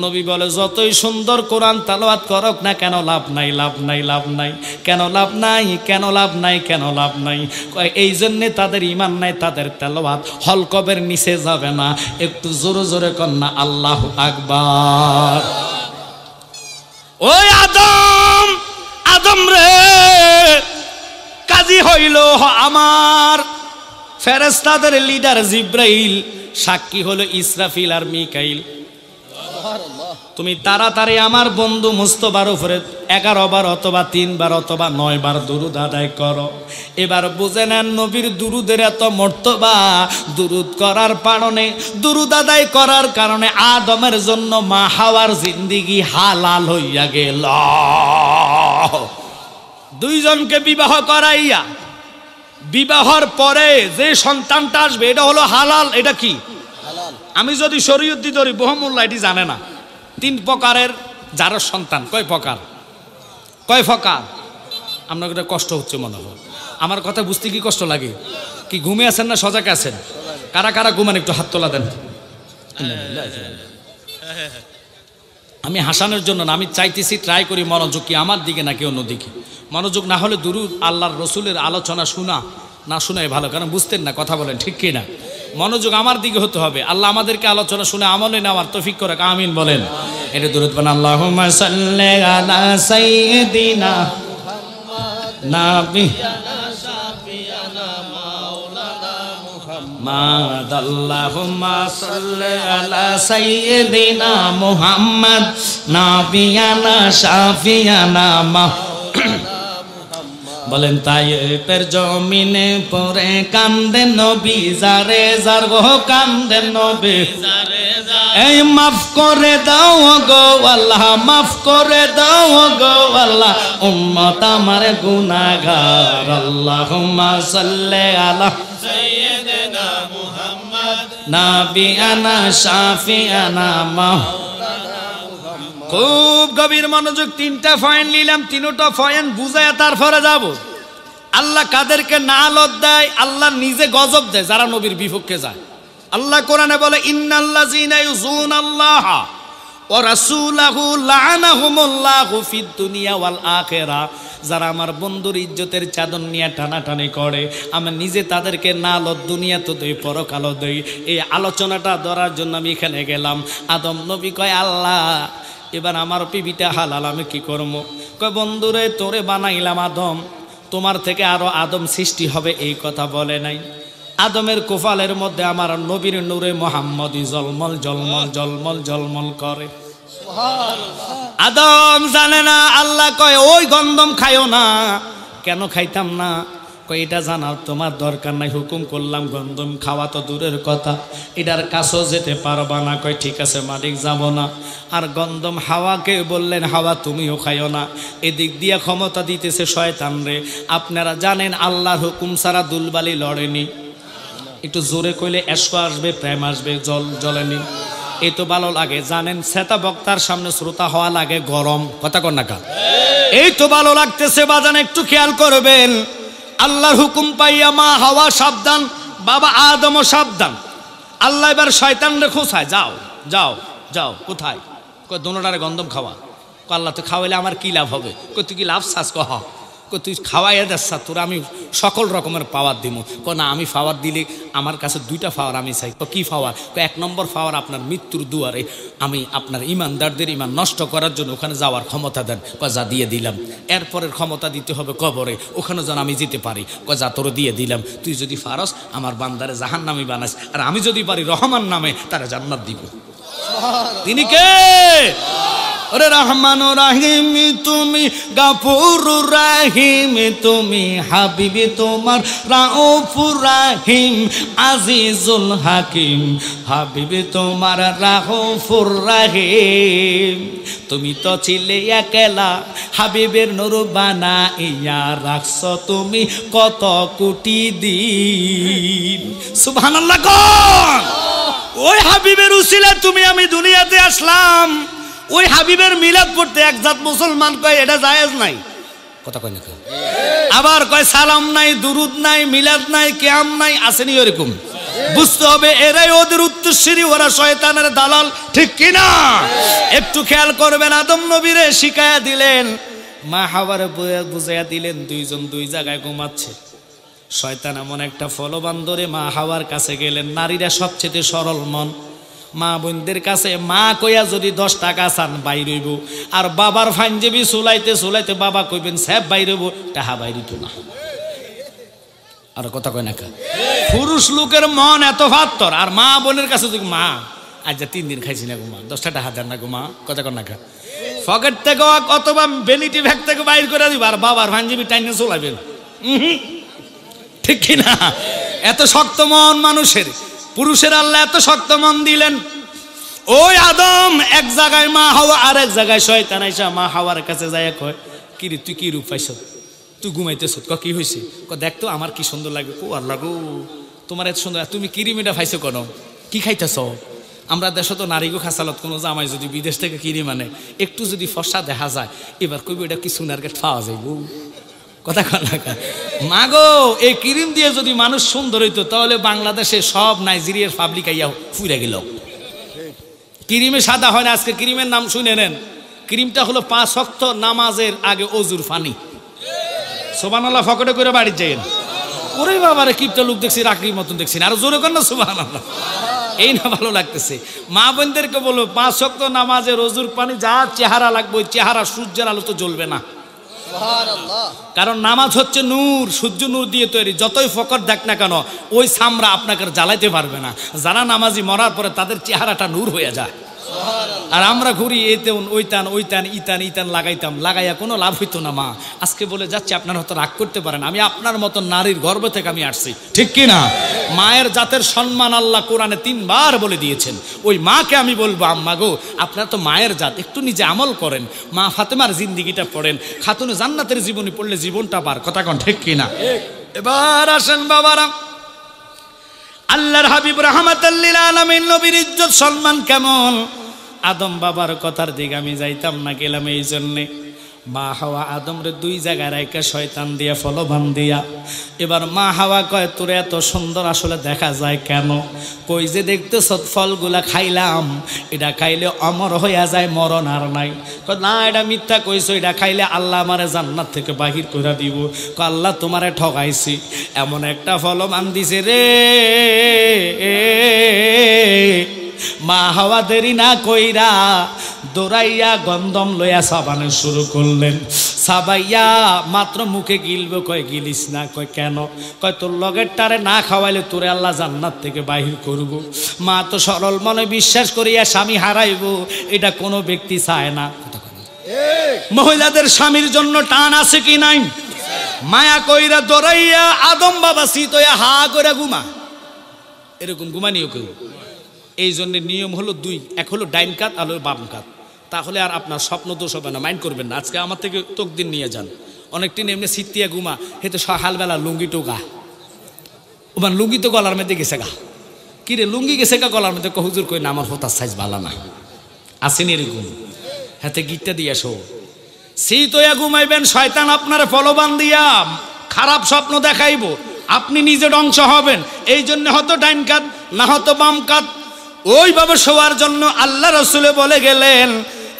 নবী বলে যতই সুন্দর কোরআন তালাওয়াত করক না কেন লাভ নাই, লাভ নাই, লাভ নাই। কেন লাভ নাই? কেন লাভ নাই? কেন লাভ নাই? এই জন্যে তাদের ইমান নাই, তাদের তেলাওয়াত হলকবের নিচে যাবে না। একটু জোরে জোরে কর না আল্লাহু আকবার। ওই আদম, আদম রে, কাজী হইল আমার ফেরেশতাদের লিডার জিব্রাইল, সাক্ষী হলো ইসরাফিল আর মিকাইল। তুমি তাড়াতাড়ি আমার বন্ধু মুস্তফার উপরে 11 বার অথবা 3 বার অথবা 9 বার দুরুদ আদায় করো। এবার বুঝে নেন নবীর দুরুদের এত মর্তবা, দুরুদ করার কারণে, দুরুদ আদায় করার কারণে আদমের জন্য মা হাওয়ার জিন্দিগি হালাল হইয়া গেল। দুইজনকে বিবাহ করাইয়া বিবাহর পরে যে সন্তানটা আসবে এটা হলো হালাল। এটা কি? আমি যদি শরীয়তি ধরি, বহুমূল্য এটি জানে না। 3 প্রকারের যার সন্তান। কয় প্রকার? কয় প্রকার? আপনার এটা কষ্ট হচ্ছে মনে হয়। আমার কথা বুঝতে কি কষ্ট লাগে? কি ঘুমে আছেন না সজাগ আছেন? কারা কারা ঘুমান একটু হাত তোলা দেন। আমি হাসানোর জন্য না, আমি চাইতেছি ট্রাই করি মনোযোগ কি আমার দিকে নাকি অন্য দিকে। মনোযোগ না হলে দুরূদ আল্লাহর রসুলের আলোচনা শোনা না শোনাই ভালো, কারণ বুঝতেন না। কথা বলেন ঠিক কিনা? মনোযোগ আমার দিকে হতে হবে। আল্লাহ আমাদেরকে আলোচনা শুনে আমলে নেওয়ার তৌফিক করে, আমিন বলেন। এটা দুরূদ বানা আল্লাহুম্মা সাল্লি আলা সাইয়্যিদিনা নাবিয়ানা শাফিয়ানা মাওলানা মুহাম্মদ, আল্লাহুম্মা সাল্লি আলা সাইয়্যিদিনা মুহাম্মদ নাবিয়ানা শাফিয়ানা মাওলানা। বলেন তাইয়ের জমিনে পরে কান্দে নবী, যারে যার গো কান্দে নবী, এই মাফ করে দাও গো আল্লাহ, মাফ করে দাও গো আল্লাহ, উম্মত আমার গুনাহগার। আল্লাহুম্মা সাল্লি আলা সাইয়্যিদিনা মুহাম্মদ নাবিয়ানা শাফিয়ানা মাওলানা। খুব গভীর মনোযোগ। 3টা পয়েন্ট নিলাম, 3টা পয়েন্ট বুঝায় তারপরে যাব। আল্লাহ কাদেরকে নালত দেয়? আল্লাহ নিজে গজব দেয় যারা নবীর বিপক্ষে যায়। আল্লাহ কোরআনে বলে ইন্নাল্লাযীনা ইউযুনাল্লাহ ওয়া রাসূলাহু লা'নাহুমুল্লাহু ফিদ দুনিয়া ওয়াল আখিরা। যারা আমার বন্ধুর ইজ্জতের চাদর নিয়ে টানাটানি করে, আমি নিজে তাদেরকে নালত দুনিয়া তো দেই, পরকালও দেই। এই আলোচনাটা ধরার জন্য আমি এখানে গেলাম। আদম নবী কয় আল্লাহ এবার আমার পিবিটা হালাল, আমি কি করব? কয় বন্ধুরে তোরে বানাইলাম আদম, তোমার থেকে আরো আদম সৃষ্টি হবে এই কথা বলে নাই। আদমের কোফালের মধ্যে আমার নবীর নূরে মুহাম্মদী জলমল জলমল জলমল জলমল করে। আদম জানে না। আল্লাহ কয় ওই গন্ধম খাইও না। কেন খাইতাম না? কই এটা জানাও তোমার দরকার নাই, হুকুম করলাম গন্ধম খাওয়া তো দূরের কথা, এটার কাছেও যেতে পারবা না। কয় ঠিক আছে মালিক, যাব না। আর গন্ধম হাওয়াকে বললেন, হাওয়া তুমিও খাইও না। এদিক দিয়ে ক্ষমতা দিতেছে শয়তান রে। আপনারা জানেন আল্লাহর হুকুম ছাড়া দুলবালি লড়েনি। একটু জোরে কইলে এসকো আসবে, প্রেম আসবে, জল জ্বলেনি। এই তো ভালো লাগে। জানেন শ্রেতা বক্তার সামনে শ্রোতা হওয়া লাগে গরম, কথা কন না কা? এই তো ভালো লাগতেছে বাজান, একটু খেয়াল করবেন। আল্লাহর হুকুম পাইয়া মা হাওয়া সাবধান, বাবা আদমও সাবধান। আল্লাহ এবার শয়তান রে খোঁচায়, যাও যাও যাও। কোথায়? কই দোনোটারে গন্ধম খাওয়া। কই আল্লাহ তো খাওয়াইলে আমার কি লাভ হবে? কই তুই কি লাভ চাস? কহ কই তুই খাওয়াইয়া দেচ্ছা, তোর আমি সকল রকমের পাওয়ার দিব। কো না, আমি পাওয়ার দিলে আমার কাছে দুইটা পাওয়ার আমি চাই। কি পাওয়ার? এক নম্বর পাওয়ার আপনার মৃত্যুর দুয়ারে আমি আপনার ইমানদারদের ইমান নষ্ট করার জন্য ওখানে যাওয়ার ক্ষমতা দেন। যা দিয়ে দিলাম। এরপরের ক্ষমতা দিতে হবে কবরে, ওখানে যেন আমি যেতে পারি। যা তোর দিয়ে দিলাম। তুই যদি পারস আমার বান্দারে জাহান্নামী বানাস, আর আমি যদি পারি রহমান নামে তারা জান্নাত দিব। তিনি কে? ওরে রহমান রাহিম তুমি, গাফুর রাহিম তুমি, হাবিবি তোমার রাউফুর রাহিম, আজিজুল হাকিম, হাবিবি তোমার রাউফুর রাহিম। তুমি তো ছিলে একলা, হাবিবের নূর বানাইয়া রাখছ তুমি কত কোটি দিন। সুবহানাল্লাহ কোন? ওই হাবিবের উসিলায় তুমি আমি দুনিয়াতে আসলাম। ওই হাবিবের মিলাদ পড়তে একজাত মুসলমান কয় এটা জায়েজ নাই, কথা কয় না। আবার কয় সালাম নাই, দুরুদ নাই, মিলাদ নাই, কিয়াম নাই, আসেনি এরকম। বুঝতে হবে এরাই ওদের উত্তরসূরি, ওরা শয়তানের দালাল, ঠিক কিনা? একটু খেয়াল করবেন। আদম নবীরে শিখায়া দিলেন, মা হাওয়ারে বুঝাইয়া দিলেন, দুইজন দুই জায়গায় ঘুমাচ্ছে। শয়তান এমন একটা ফলবান ধরে মা হাওয়ার কাছে গেলেন। নারীরা সবচেয়ে সরল মন, মা বোনদের কাছে মা কইয়া যদি 10 টাকা চান বাইরইব, আর বাবার ফাঞ্জেবি চুলাইতে চুলাইতে বাবা কইবেন স্যাব বাইরইব, টাহা বাইরিত না। আর কথা কয় না কা? পুরুষ লোকের মন এত ভাত্তর, আর মা বোনের কাছে যদি মা আজ 3 দিন খাইছি না গুমা, 10 টাকা দেন না গুমা, কথা কয় না কা? পকেট থেকে অথবা বেনিটি ব্যাগ থেকে বাইর করে দিব, আর বাবার ফাঞ্জেবি টাইনে চলাবেন, ঠিক কিনা? এত শক্ত মন মানুষের। পুরুষের আল্লাহ এত শক্ত মন দিলেন। ওই আদম এক জায়গায়, মা হাওয়া আর এক জায়গায়। শয়তান আইসা মা হাওয়ার কাছে যায়, কয় কি রে তুই কি রূপ পাইছ? তুই ঘুমাইতেছ? কি হয়েছে? দেখ তো আমার কি সুন্দর লাগে। ও আল্লাহ গো, তোমার এত সুন্দর, তুমি কিরিমিটা খাইছো কেন? কি খাইতেছ? আমরা দেশে তো নারীগো খাসালত, কোনো জামাই যদি বিদেশ থেকে কিরি মানে একটু যদি ফর্সা দেখা যায়, এবার কইব এটা কি সোনার গেট পাওয়া যায়। কথা কথা মা গো, এই ক্রিম দিয়ে যদি মানুষ সুন্দর হইতো তাহলে বাংলাদেশে সব নাইজেরিয়ার পাবলিক আইয়া ফুইরা গেল। ক্রিমে সাদা হয় না। আজকে ক্রিমের নাম শুনে নেন। ক্রিমটা হলো 5 ওয়াক্ত নামাজের আগে অজুর পানি। সুবহানাল্লাহ, ফকটে করে বাড়ি যাইয়েন। ওরে বাবারে, কিপটা লোক দেখছি, রাখরির মতন দেখছি না। আর জোরে কর না সুবহানাল্লাহ। এই না ভালো লাগতেছে। মা বোনদেরকে বলবো 5 ওয়াক্ত নামাজের অজুর পানি যা চেহারা লাগবে, ওই চেহারা সূর্যের আলো তো জ্বলবে না। কারণ নামাজ হচ্ছে নূর, সূর্য নূর দিয়ে তৈরি। যতই ফকর দেখ না কেন ওই সামরা আপনাকে জ্বালাইতে পারবে না। যারা নামাজি মরার পরে তাদের চেহারাটা নূর হয়ে যায়। আর আমরা ঘুরি এতে ওইতান ওইতান ইতান ইতান লাগাইতাম, লাগাইয়া কোনো লাভ হইতো না। মা আজকে বলে যাচ্ছে, আপনারা হয়তো রাগ করতে পারেন, আমি আপনার মতো নারীর গর্ভ থেকে আমি আসছি, ঠিক কি না? মায়ের জাতের সম্মান আল্লাহ কোরআনে 3 বার বলে দিয়েছেন। ওই মাকে আমি বলবো, আম্মা গো আপনারা তো মায়ের জাত, একটু নিজে আমল করেন। মা ফাতেমার জিন্দিগিটা পড়েন, খাতুনে জান্নাতের জীবনী পড়লে জীবনটা পার, কথা কন ঠিক কি না? এবার আসেন বাবারা, আল্লাহর হাবিব রাহমাতাল লিল আলামিন নবীর ইজ্জত সম্মান কেমন। আদম বাবার কথার দিকে আমি যাইতাম না, গেলাম এই জন্যে। মা হাওয়া আদমরে 2 জায়গায় রাইকা শয়তান দিয়া ফলবান দিয়া। এবার মা হাওয়া কয়, তোরে এত সুন্দর আসলে দেখা যায় কেন? কই যে দেখতেছ ফলগুলা খাইলাম, এটা খাইলে অমর হইয়া যায়, মরণ আর নাই। না এটা মিথ্যা কইছো, এটা খাইলে আল্লাহ আমারে জান্নাত থেকে বাহির করে দিব। আল্লাহ তোমারে ঠকাইছি, এমন একটা ফলবান দিছে রে। মা হাওয়া দেরি না কইরা দৌড়াইয়া গন্ধম লইয়া সাবানো শুরু করলেন। সাবাইয়া মাত্র মুখে গিলবে, কয় গিলিস না। কয় কেন? কয় তোর লগেরটারে না খাওয়াইলে তোরে আল্লাহ জান্নাত থেকে বাহির করব। মা তো সরল মনে বিশ্বাস করিয়া স্বামী হারাইব, এটা কোনো ব্যক্তি চায় না। মহিলাদের স্বামীর জন্য টান আছে কি নাই? মায়া কইরা দৌড়াইয়া আদম বাবা সিতয়া হা করে ঘুমা, এরকম ঘুমানিও কেউ। এই জন্য নিয়ম হলো দুই, এক হলো ডাইন কাত আর হলো বাম কাত, তাহলে আর আপনার স্বপ্ন দোষ হবে না। মাইন্ড করবেন না। আজকে আমার থেকে তকদিন নিয়ে যান, অনেকটি এমনি সিতিয়া ঘুমা, হেতু সকালবেলা লুঙ্গি টোকা, ওমান লুঙ্গি তো গলার মধ্যে গেছে গা, কিরে লুঙ্গি গেছে গা গলার মধ্যে, হুজুর কই না আমার হোতার সাইজ ভালো না, আসেনি এরকম, হাতে গিটটা দিয়ে আসো। সিতয়া ঘুমাইবেন, শয়তান আপনার ফলবান দিয়া খারাপ স্বপ্ন দেখাইব, আপনি নিজে ধ্বংস হবেন। এই জন্য হয়তো ডাইন কাত না হতো বাম কাত, ওইভাবে শোয়ার জন্য আল্লাহ রসুলে বলে গেলেন।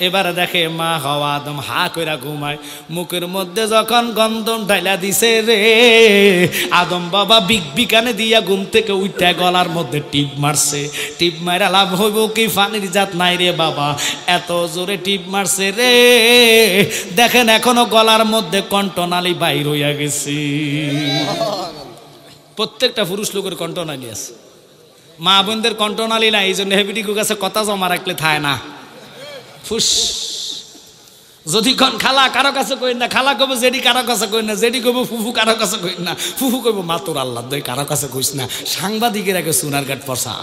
এবারে দেখে মা হওয়া আদম হা কইরা ঘুমায়, মুখের মধ্যে যখন গন্ধম ঢাইলা দিছে রে, আদম বাবা বিকানে দিয়া ঘুম থেকে উঠে গলার মধ্যে টিপ মারছে। টিপ মারা লাভ হইব কি, পানির জাত নাই রে বাবা, এত জোরে টিপ মারছে রে, দেখেন এখনো গলার মধ্যে কণ্ঠনালী বাইর হইয়া গেছে। প্রত্যেকটা পুরুষ লোকের কণ্ঠনালী আছে, মা বোনদের কণ্ঠনালী না। এই জন্য হেবিটিকু কাছে কথা জমা রাখলে থায় না, ফুস। যদি কন খালা কারো কাছে কই না, খালা কব জেডি কারো কাছে কই না, জেডি কব ফুফু কারো কাছে কই না, ফুফু কইব মাতুর আল্লাহ দই কারো কাছে কইস না। সাংবাদিকের আগে সোনার গাট পরসা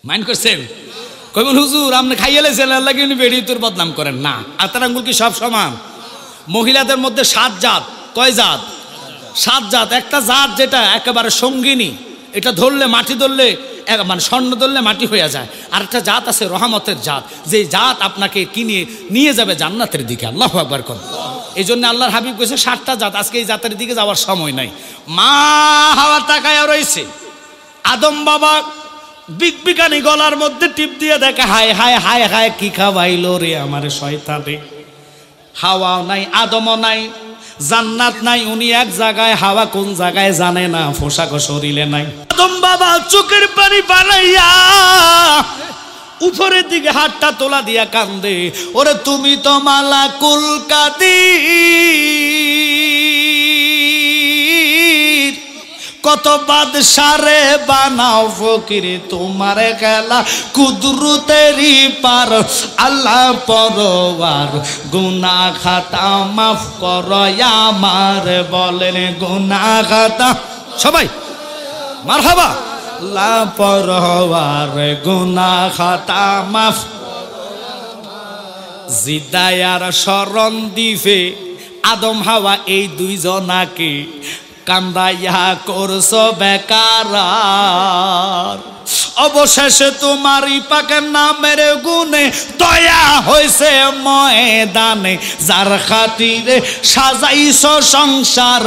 মাইন্ড করছেন, কইবেন হুজুর আপনি খাইয়েলে ছেলে আল্লাহ কি বেড়ি তোর বদনাম করেন না। আতার আঙ্গুল কি সব সমান? মহিলাদের মধ্যে 7 জাত, কয় জাত? 7 জাত। একটা জাত যেটা একেবারে সঙ্গিনী, এটা ধরলে মাটি ধরলে মানে স্বর্ণ ধরলে মাটি হয়ে যায়। আর একটা জাত আছে রহমতের জাত, যে জাত আপনাকে কিনে নিয়ে যাবে জান্নাতের দিকে। আল্লাহু আকবার কর। এই জন্য আল্লাহর হাবিব কইছে 7টা জাত, আজকে এই জাতের দিকে যাওয়ার সময় নাই। মা হাওয়া তাকায়া রয়েছে, আদম বাবা বিকানি গলার মধ্যে টিপ দিয়ে দেখে, হায় হায় হায় হায় কি খাওয়াইলো রে আমার শয়তানে। হাওয়াও নাই, আদমও নাই, জান্নাত নাই, উনি এক জায়গায়, হাওয়া কোন জায়গায় জানে না, পোশাক শরীরে নাই। আদম বাবা চোখের পানি বানাইয়া উপরের দিকে হাতটা তোলা দিয়া কান্দে, ওরে তুমি তো মালাকুল কাদির, কত বাদশারে বানাও ফকির, তোমার খেলা কুদরতেরই পার, আল্লাহ পরওয়ার গুনাহ খাতা মাফ করো আমার, বলেন গুনাহ খাতা সবাই মারহাবা, আল্লাহ পরওয়ার গুনাহ খাতা মাফ। জিদায়ার শরণ দিবে আদম হাওয়া এই দুইজনাকে, কান্দাইয়া করছো বেকার, অবশেষে তোমারই পাকের নামের গুণে দয়া হয়েছে ময়দানে, যার খাতিরে সাজাইছো সংসার,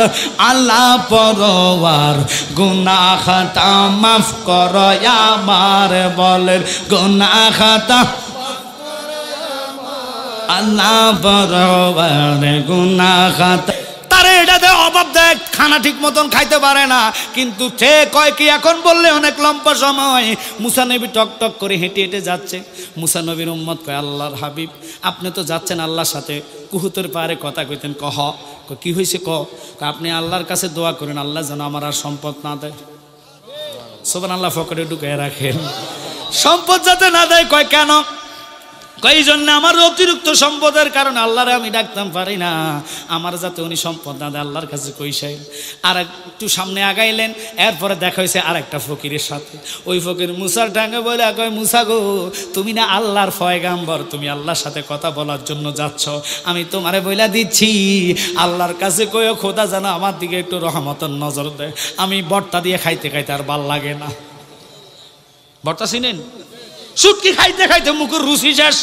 আল্লাহ পরওয়ার গুনাহ খাতা মাফ করো আমার, বলেন গুনাহ খাতা আল্লাহ পরওয়ার গুনাহ খাতা। তারে এটাতে অভাব দেয়, খানা ঠিক মতন খাইতে পারে না, কিন্তু সে কয় কি এখন বললে অনেক লম্বা সময়। মুসা নবী টক টক করে হেঁটে হেঁটে যাচ্ছে। মুসা নবীর উম্মত কয়, আল্লাহর হাবিব আপনি তো যাচ্ছেন আল্লাহর সাথে, কুহুতের পাহাড়ে কথা কইতেন, কহ কি হয়েছে ক, আপনি আল্লাহর কাছে দোয়া করেন আল্লাহ যেন আমার আর সম্পদ না দেয়। সুবহানাল্লাহ, পকেটে ঢুকায় রাখেন, সম্পদ যাতে না দেয়। কয় কেন? এই জন্য আমার অতিরিক্ত সম্পদের কারণে আল্লাহরে আমি ডাকতাম পারি না, আমার যাতে উনি সম্পদ না দেয় আল্লাহর কাছে কইসাই। আর একটু সামনে আগাইলেন, এরপরে দেখা হয়েছে আর একটা ফকিরের সাথে। ওই ফকির মুসার ডাঙ্গে বলে কয়, মুসা গো তুমি না আল্লাহর পয়গাম্বর, তুমি আল্লাহর সাথে কথা বলার জন্য যাচ্ছ, আমি তোমারে বইলা দিচ্ছি আল্লাহর কাছে কইও খোদা যেন আমার দিকে একটু রহমতের নজর দেয়, আমি বট্টা দিয়ে খাইতে খাইতে আর ভাল লাগে না। বট্টা চিনেন? সুটকি খাইতে খাইতে মুখের রুচি শেষ।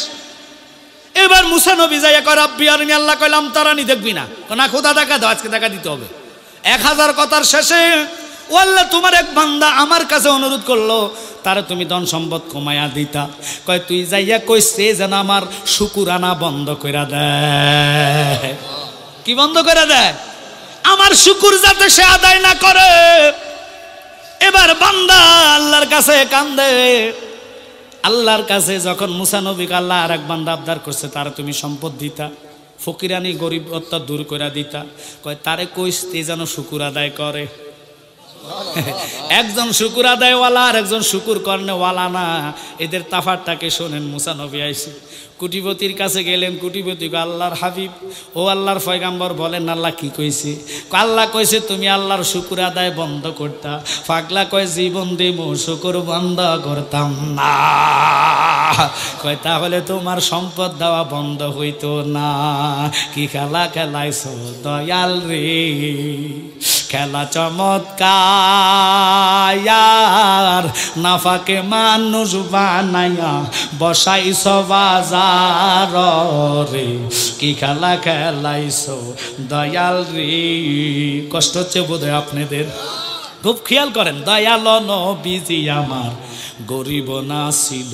এবার মুসা নবী যাইয়া কয়, রব্বি আরিনি, আল্লাহ কইলাম তারানি দেখবি না, না খোদা দেখা দাও, আজকে দেখা দিতে হবে। 1000 কথার শেষে ও আল্লাহ তোমার এক বান্দা আমার কাছে অনুরোধ করলো, তারে তুমি ধন সম্পদ কমাইয়া দিতা। কয় তুই যাইয়া কইছে যেন আমার শুকুরানা বন্ধ কইরা দেয়। কি বন্ধ করে দেয়? আমার শুকুর যাতে সে আদায় না করে। এবার বান্দা আল্লাহর কাছে কান্দে। আল্লাহর কাছে যখন মুসা নবীকে আল্লাহ আর এক বান্দা আবদার করছে, তারা তুমি সম্পদ দিতা, ফকিরানি গরিবত্ব দূর করে দিতা। কয় তারে কইতে যেন শুকুর আদায় করে। একজন শুকুর আদায়ওয়ালা আর একজন শুকুর কর্নেওয়ালা না। এদের তাফারটাকে শোনেন। মুসা নবী আইসি কুটিপতির কাছে গেলেন। কুটিপতি আল্লাহর হাবিব, ও আল্লাহর পয়গাম্বর বলেন আল্লাহ কি কইছে? আল্লাহ কইছে তুমি আল্লাহর শুকুর আদায় বন্ধ করতা। পাগলা কয় জীবন দেবো শুকুর বন্ধ করতাম না। কয় তাহলে তোমার সম্পদ দেওয়া বন্ধ হইতো না। কি খেলা খেলাইছো দয়াল রে, খেলা চমৎকার, নাফাকে মানুষ বানাইয়া বসাইছ বাজার রে। কি খেলা খেলাইছো দয়াল রে। কষ্ট হচ্ছে বোধহয় আপনাদের, খুব খেয়াল করেন। দয়াল নবীজি আমার গরিব না ছিল,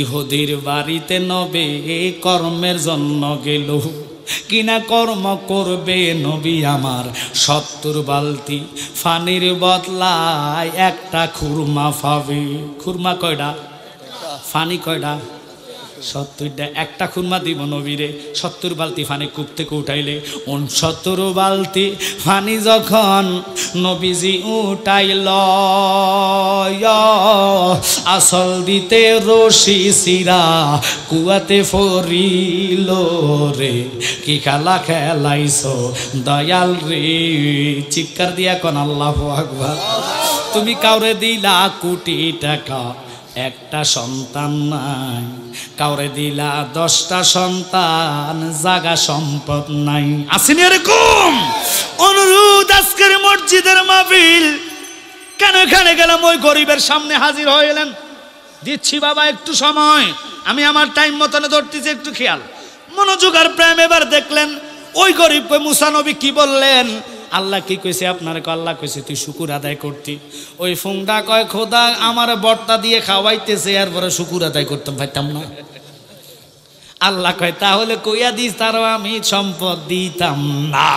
ইহুদির বাড়িতে নবে কর্মের জন্য গেল। কিনা কর্ম করবে নবী আমার 70 বালতি পানির বদলায় একটা খুরমা পাবে। খুরমা কয়টা? পানি কয়টা? 70টা। একটা খুরমা দিব নবীরে 70 বালতি পানি কূপ থেকে উঠাইলে 69 বালতি পানি যখন নবীজি উঠাইল, আসল দিতে রশি সিরা কুয়াতে ফরিল রে। কি খেলা খেলাইছো দয়াল রে। চিৎকার দিয়া কোন আল্লাহু আকবার। তুমি কাউরে দিলা কোটি টাকা, একটা সন্তান নাই। কাউরে দিলা 10টা সন্তান, জাগা সম্পদ নাই। আসেনি এরকম? অনুরোধ, আজকের মসজিদের মাহফিল কেন এখানে গেলাম? ওই গরিবের সামনে হাজির হয়ে এলেন। দিচ্ছি বাবা একটু সময়, আমি আমার টাইম মতন ধরতেছি, একটু খেয়াল মনোযোগ আর প্রেম। এবার দেখলেন ওই গরিবকে মুসা নবী কি বললেন? আল্লাহ কি কইছে আপনারে? আল্লাহ কইছে তুই শুকুর আদায় করতি। ওই ফুংডা কয় খোদা আমার বর্তা দিয়ে খাওয়াইতেছে, এরপরে শুকুর আদায় করতাম পাইতাম না। আল্লাহ কয় তাহলে কইয়া দিস তারও আমি সম্পদ দিতাম না।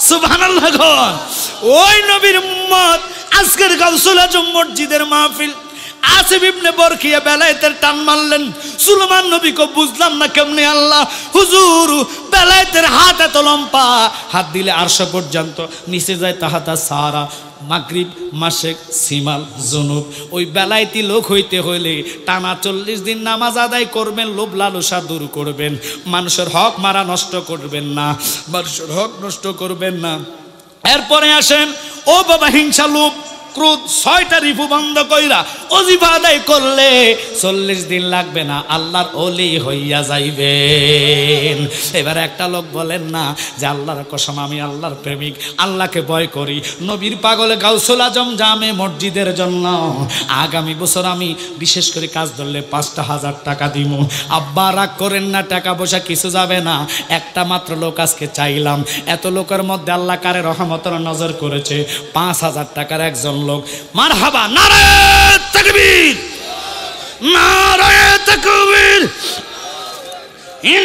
সুবহানাল্লাহ। ওই নবীর উম্মত আজকের গাউসুল আজম মসজিদের মাহফিল। আসিফ ইবনে বরখিয়া বেলায়েতের টান মারলেন। সুলেমান নবীকে বুঝলাম না কেমনে আল্লাহ হুজুর বেলায়েতের হাত এত লম্বা, হাত দিলে আরশ পর্যন্ত, নিচে যায় তাহাতা সারা, মাগরিব, মাশরিক, সিমাল, জুনুব। ওই বেলায়েতি লোক হইতে হইলে টানা 40 দিন নামাজ আদায় করবেন, লোভ লালসা দূর করবেন, মানুষের হক মারা নষ্ট করবেন না, মানুষের হক নষ্ট করবেন না। এরপরে আসেন ও বাবা হিংসা, লোভ, ক্রোধ, 6টা রিপু বন্ধ কইরা ওজিফা আদায় করলে 40 দিন লাগবে না, আল্লাহর ওলি হইয়া যাইবেন। এবার একটা লোক বলেন না যে আল্লাহর কসম আমি আল্লাহর প্রেমিক, আল্লাহকে ভয় করি, নবীর পাগলে গাউসুল আজম জামে মসজিদের জন্য আগামী বছর আমি বিশেষ করে কাজ ধরলে 5,000 টাকা দিব। আব্বা রাগ করেন না, টাকা পয়সা কিছু যাবে না। একটা মাত্র লোক আজকে চাইলাম, এত লোকের মধ্যে আল্লাহ কারে রহমতের নজর করেছে, 5,000 টাকার একজন লোক। মারহাবা, নারায়ে তাকবীর, নারায়ে তাকবীর,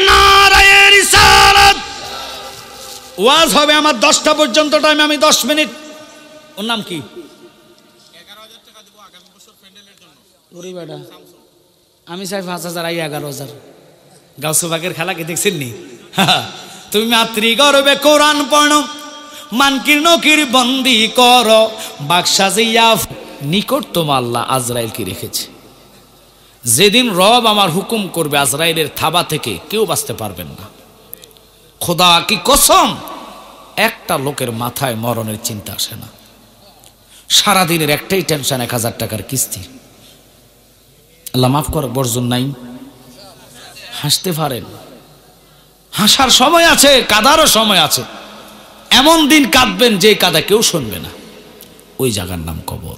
নারায়ে রিসালাত। ওয়াজ হবে আমার 10টা পর্যন্ত টাইম, আমি 10 মিনিট। ওর নাম কি? 11,000 টাকা দেব আগামী বছর প্যান্ডেলের জন্য। ওরে বেটা, আমি চাই 5,000, 11,000। গাউসুবাগের খেলা কি দেখছেন নি? তুমি মাতৃ গর্বে কোরআন পড়ো, মানকির নকির বন্দি কর, বাকসাজিয়া নিকট তোমার আল্লাহ আজরাইলকে রেখেছে। যেদিন রব আমার হুকুম করবে আজরাইলের থাবা থেকে কেউ বাঁচতে পারবেন না। খোদা কি কসম, একটা লোকের মাথায় মরণের চিন্তা আসে না। সারাদিনের একটাই টেনশন, 1,000 টাকার কিস্তি। আল্লাহ মাফ কর, বর্জন নাই। হাসতে পারেন, হাসার সময় আছে, কাঁদারও সময় আছে। এমন দিন কাঁদবেন যে কাঁদা কেউ শুনবে না, ওই জায়গার নাম কবর।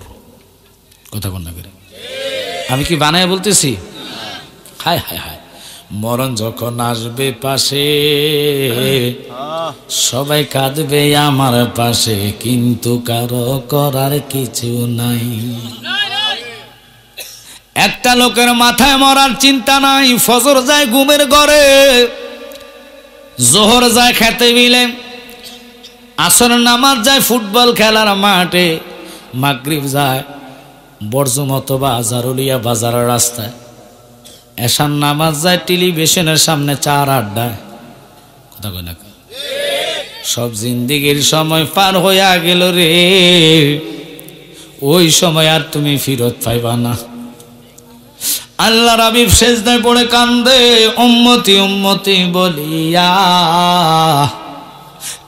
কথা বল না করে, আমি কি বানায় বলতেছি? হায় হায় হায়, মরণ যখন আসবে পাশে সবাই কাঁদবে আমার পাশে, কিন্তু কারো করার কিছু নাই। একটা লোকের মাথায় মরার চিন্তা নাই, ফজর যায় ঘুমের ঘরে, জোহর যায় খেতে বিলে, আসর নামাজ যায় ফুটবল খেলার মাঠে, মাগরিব যায় বর্জম অথবা আজারুলিয়া বাজারের রাস্তায়, এশার নামাজ যায় টেলিভিশনের সামনে চার আড্ডায়। কথা কয় না? সব জিন্দিগির সময় পার হইয়া গেল রে, ওই সময় আর তুমি ফিরত পাইবা না। আল্লাহর হাবিব সেজদায় পড়ে কান্দে, উম্মতি উম্মতি বলিয়া।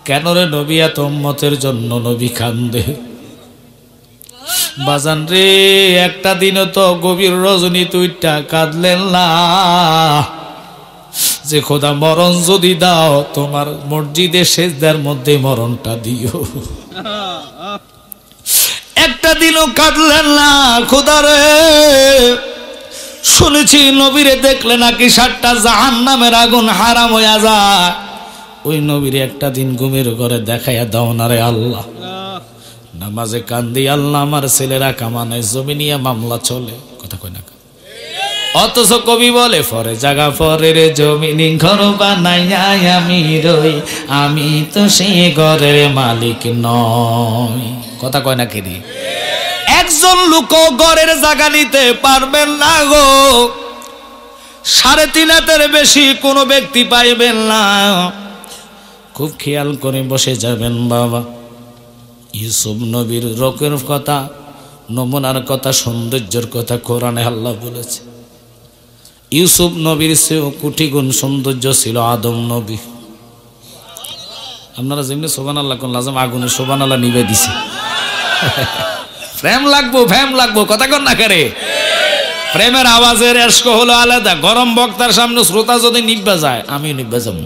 কেন রে নবী এত উম্মতের জন্য নবী কান্দে? বাজান রে, একটা দিনও তো গভীর রজনী তুইটা কাঁদলেন না যে খোদা মরণ যদি দাও তোমার মসজিদে সেজদার মধ্যে মরণটা দিও। একটা দিনও কাঁদলেন না খোদা রে। শুনেছি নবীরে দেখলে নাকি 7টা জাহান্নামের আগুন হারাম হইয়া যায়। ওই নবীরে একটা দিন ঘুমের ঘরে দেখাইয়া দাও না রে আল্লাহ। নামাজে কান্দি, আল্লাহ আমার ছেলেরা কামানে জমিনিয়া মামলা চলে, কথা কয় না। অথচ কবি বলে ফরে জাগা ফরে রে জমিনি ঘর বানাইয়া আমি রই, আমি তো সেই ঘরের মালিক নয়, কথা কয় না কিনি। একজন লোক ঘরের জায়গা নিতে পারবেন না গো, 3.5 হাতের বেশি কোনো ব্যক্তি পাইবেন না। খুব খেয়াল করে বসে যাবেন বাবা। ইউসুফ নবীর রোকের কথা, নমুনার কথা, সৌন্দর্যের কথা কোরআনে আল্লাহ বলেছে। ইউসুফ নবীর চেয়েও কোটি গুণ সৌন্দর্য ছিল আদম নবী। আপনারা যেমনি সুবহানাল্লাহ কোন লাজম আগুনে সুবহানাল্লাহ নিবে দিছে। প্রেম লাগবো, ফ্যাম লাগবো, কথা কন না করে। প্রেমের আওয়াজের এশক হলো আলাদা। গরম বক্তার সামনে শ্রোতা যদি নিব্বা যায়, আমিও নিব্বা যাবো।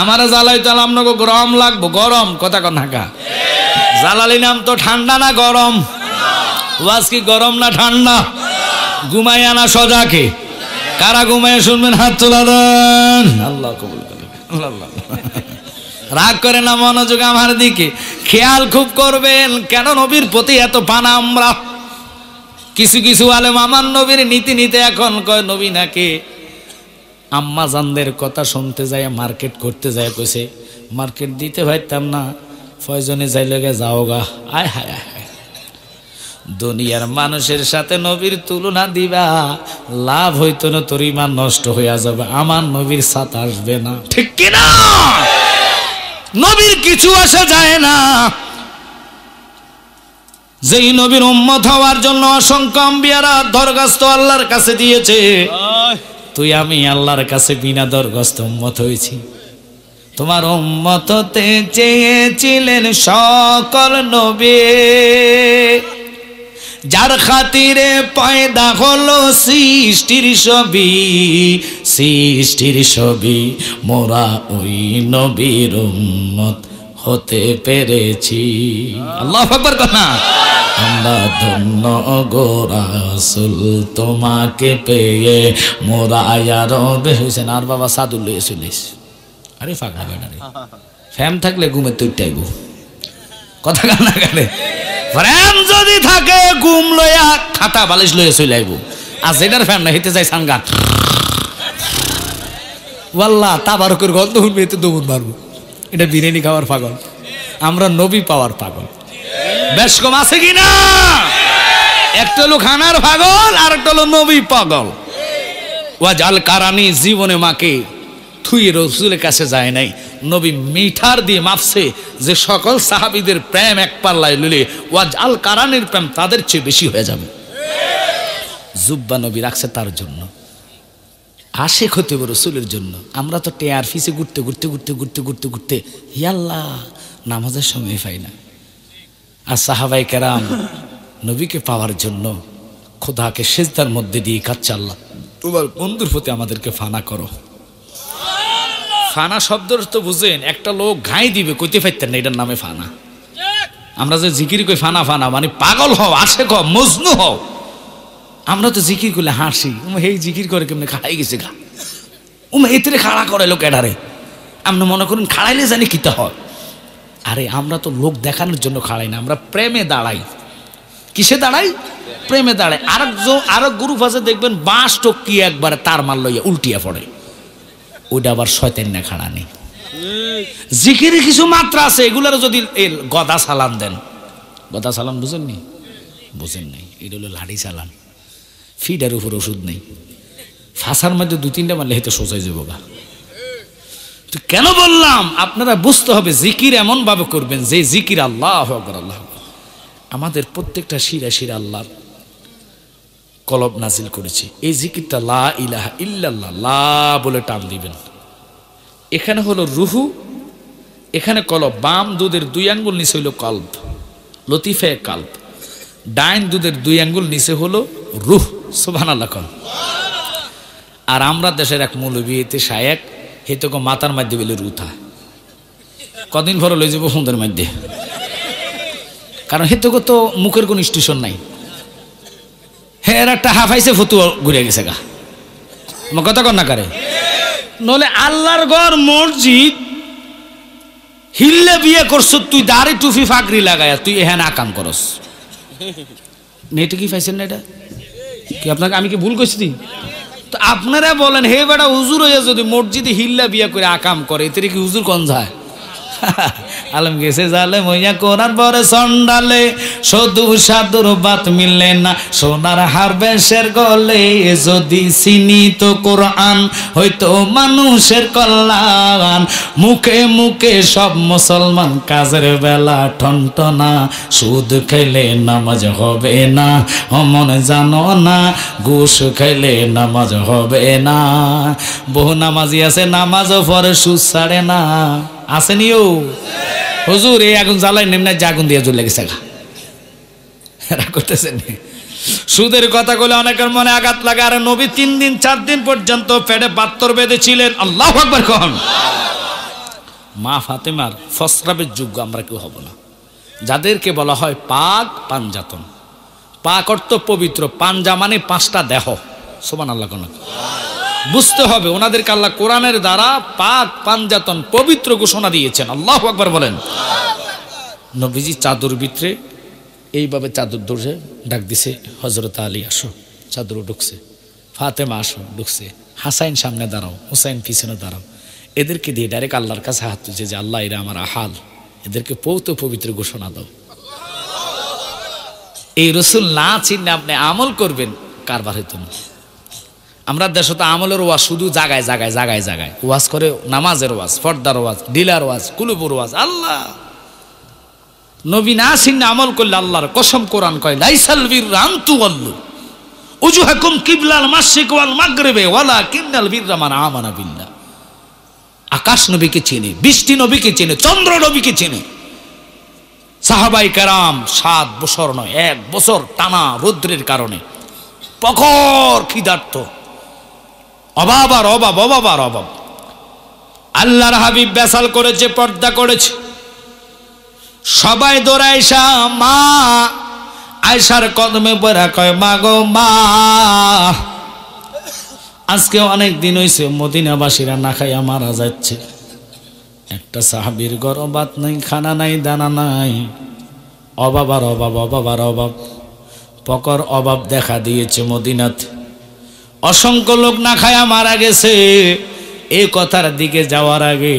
আমারে জ্বালাই তো আপনাকে গরম লাগবো, গরম, কথা কন হাঁকা। জ্বালালি নাম তো ঠান্ডা না গরম? ওয়াজ কি গরম না ঠান্ডা? ঘুমাইয়া না সজাকে? কারা ঘুমাইয়া শুনবেন হাত তোলা দেন। আল্লাহ কবুল করে। আল্লাহ রাগ করে না, মনোযোগ আমার দিকে খেয়াল খুব করবেন। কেন নবীর প্রতি এত পানা আমরা? কিছু কিছু আলেম আমার নবীর নীতি নিতে এখন কয় নবী নাকি আম্মা জানদের কথা শুনতে যায়, মার্কেট করতে যায়, কইছে মার্কেট দিতে পারতাম না, প্রয়োজনে যাই লগে যাও গা। আয় হায় হায়, দুনিয়ার মানুষের সাথে নবীর তুলনা দিবা, লাভ হইতো না, তোর ইমান নষ্ট হইয়া যাবে, আমার নবীর সাথ আসবে না, ঠিক কিনা? নবীর কিছু আসে যায় না। যেই নবীর উম্মত হওয়ার জন্য অসংখ্য আম্বিয়ারা দরখাস্ত আল্লাহর কাছে দিয়েছে, তুই আমি আল্লাহর কাছে বিনা দরখাস্ত উম্মত হয়েছি। তোমার উম্মত হতে চেয়েছিলেন সকল নবী, যার খাতিরে পয়দা হলো সৃষ্টির ছবি, সৃষ্টির ছবি। মোরা ওই নবীর উম্মত হতে পেরেছি। আল্লাহু আকবার কথা। আমরা ধন্য গো রাসূল তোমাকে পেয়ে, মোরা আয়ার বেহুসেন। আর বাবা সাদুল লইয়ে চলিস। আরে ফাঁকা বেটা রে, ফ্যাম থাকলে ঘুমে তুই টাইব, কথা কান্না গেলে। ফ্যান যদি থাকে ঘুম লইয়া খাতা বালিশ লইয়া চলে আইব। আর যেটার ফ্যান না হেঁটে যায় সানগা, ওয়াল্লাহ তাবারকের গন্ধ শুনবে, এতে দৌড় মারবো। এটা বিরিয়ানি খাওয়ার পাগল, আমরা নবী পাওয়ার পাগল। বেশ কম আছে কিনা? একটা হলো খানার পাগল, আর একটা হলো নবী পাগল। ওয়াজাল কারানি জীবনে মাকে থুই রসুলের কাছে যায় নাই। নবী মিঠার দিয়ে মাপছে যে সকল সাহাবীদের প্রেম এক পাল্লায় লইলে ওয়াজাল কারানির প্রেম তাদের চেয়ে বেশি হয়ে যাবে। জুব্বা নবী রাখছে তার জন্য, আশেক হতে হবে রসুলের জন্য। আমরা তো টেয়ার ফিসে ঘুরতে ঘুরতে ঘুরতে ঘুরতে ঘুরতে ঘুরতে ইয়াল্লাহ নামাজের সময় পাই না। আর সাহাবায়ে কেরাম নবীকে পাওয়ার জন্য খোদাকে সেজদার মধ্যে দিয়ে কাচ্চা, আল্লাহ তোমার বন্ধুর প্রতি আমাদেরকে ফানা করো। ফানা শব্দ তো বুঝেন, একটা লোক ঘাই দিবে কইতে পারতেন না, এটার নামে ফানা। আমরা যে জিকির কই ফানা ফানা মানে পাগল হও, আশেক হও, মজনু হও। আমরা তো জিকির করলে হাসি, এই জিকির করে কেমনে খাড়াই গেছে গা, এতে খাড়া করে লোক এডারে। আপনি মনে করেন খাড়াইলে জানি কিতা হয়। আরে আমরা তো লোক দেখানোর জন্য খাড়াই না, আমরা প্রেমে দাঁড়াই। কিসে দাঁড়াই? প্রেমে দাঁড়াই। আরেক গ্রুপ আছে দেখবেন বাঁশ টকি একবারে তার মাল লইয়া উল্টিয়া পড়ে, ওইটা আবার শয়তান না খাড়া নেই। জিকিরে কিছু মাত্রা আছে, এগুলার যদি গদা সালান দেন, গদা সালান বুঝেননি? বুঝেন নাই, এটা হলো লাঠি চালান। ফিডার উপর ওষুধ নেই, ফাঁসার মধ্যে 2-3টা মারলে হেতে সোজাই যাব গা। তো কেন বললাম, আপনারা বুঝতে হবে জিকির এমন ভাবে করবেন যে জিকির আল্লাহু আকবার আল্লাহু আকবার। আমাদের প্রত্যেকটা শিরা শিরা আল্লাহর কলব নাজিল করেছে। এই জিকিরটা লা ইলাহা ইল্লাল্লাহ, লা বলে টান দিবেন। এখানে হলো রুহু, এখানে কলব। বাম দুধের 2 আঙ্গুল নিচে হলো কলব, লতিফে কাল্ব। ডাইন দুধের 2 আঙ্গুল নিচে হলো রুহ। সুবহানাল্লাহ। আর আমরা দেশের এক মৌলবী এতে শায়েক হেতক মাথার মধ্যে বলে রুথা, কদিন ভরে লই যাব সুন্দর মধ্যে, কারণ হেতক তো মুখের কোন স্টেশন নাই। হ্যাঁ, এর একটা হাফাইছে ফতু ঘুরে গেছে গা, আমার কথা কর না কারে। নলে আল্লাহর ঘর মসজিদ হিল্লে বিয়ে করছ, তুই দাড়ি টুফি ফাকরি লাগায় তুই এখানে আকাম করস। নেটে কি পাইছেন না এটা কি? আপনাকে আমি কি ভুল করছি? তো আপনারা বলেন হে বেটা, হুজুর হয়ে যদি মসজিদে হিল্লা বিয়া করে আকাম করে, এতে কি হুজুর কোন যায়? আলম গেছে জালে মইয়া কোরআন পরে সন্ডালে, শুধু সাধুর বাত মিললে না সোনার হারবেশের গলে। যদি চিনিত কোরআন হয়তো মানুষের কল্যাণ, মুখে মুখে সব মুসলমান কাজের বেলা টনটনা। সুদ খাইলে নামাজ হবে না, অমন জানো না, ঘুষ খাইলে নামাজ হবে না। বহু নামাজি আছে নামাজও পরে সুদ ছাড়ে না, আসেনিও হুজুর। এই আগুন জ্বালাই নেমনা যে আগুন দিয়ে জ্বলে গেছে করতেছেন। সুদের কথা বলে অনেকের মনে আঘাত লাগে। আর নবী 3 দিন 4 দিন পর্যন্ত পেটে পাত্তর বেঁধেছিলেন। আল্লাহু আকবার কন। মা ফাতেমার ফসরাবের যোগ্য আমরা কেউ হব না। যাদেরকে বলা হয় পাক পাঞ্জাতন। পাক অর্থ পবিত্র, পাঞ্জা মানে 5টা দেহ। সুবহানাল্লাহ কোন বুঝতে হবে, ওনাদেরকে আল্লাহ কোরআনের দ্বারা পাক পাঞ্জাতন পবিত্র ঘোষণা দিয়েছেন। আল্লাহু আকবার বলেন। নবীজি চাদর ভিতরে এইভাবে চাদর ধরে ডাক দিছে, হযরত আলী আসো। চাদর ঢুকছে, ফাতেমা আসো, ঢুকছে। হাসাইন সামনে দাঁড়াও, হুসাইন পিছনে দাঁড়াও। এদেরকে দিয়ে ডাইরেক্ট আল্লাহর কাছে হাত তুলছে যে আল্লাহ, এরা আমার আহাল, এদেরকে পৌত পবিত্র ঘোষণা দাও। এই রসুল না চিনলে আপনি আমল করবেন, কারবার হইতো না। আমরা দেশে তো আমলের ওয়াজ শুধু জায়গায় জায়গায় জায়গায় জায়গায় ওয়াজ করে, নামাজের ওয়াজ, ফর্দার ওয়াজ, ডিলার ওয়াজ, কুলুপুর ওয়াজ। আল্লাহ নবী না চিনলে আমল করলে আল্লাহর কসম কোরআন কয় লাইসাল বিররা আন তুওয়াল্লু উজুহাকুম কিবলাল মাশরিক ওয়াল মাগরিবে ওয়ালাকিন্নাল বিররা মান আমানা বিল্লাহ। আকাশ নবীকে চিনে, বৃষ্টি নবীকে চিনে, চন্দ্র নবীকে চিনে। সাহাবাই কেরাম 7 বছর নয় 1 বছর টানা রৌদ্রের কারণে প্রখর ক্ষিধার্ত, অভাব আর অভাব, অভাব আর অভাব। আল্লাহর হাবিব বেসাল করেছে, পর্দা করেছে। সবাই দৌড়াইসা মা আয়সার কদমে পড়া কয় মা গো মা, আজকে অনেক দিন হয়েছে মদিনাবাসীরা না খাইয়া মারা যাচ্ছে। একটা সাহাবীর ঘর ভাত নাই, খানা নাই, দানা নাই, অভাব আর অভাব, অভাব আর অভাব। প্রখর অভাব দেখা দিয়েছে মদিনাতে। অসংখ্য লোক না খায়া মারা গেছে। এই কথার দিকে যাওয়ার আগে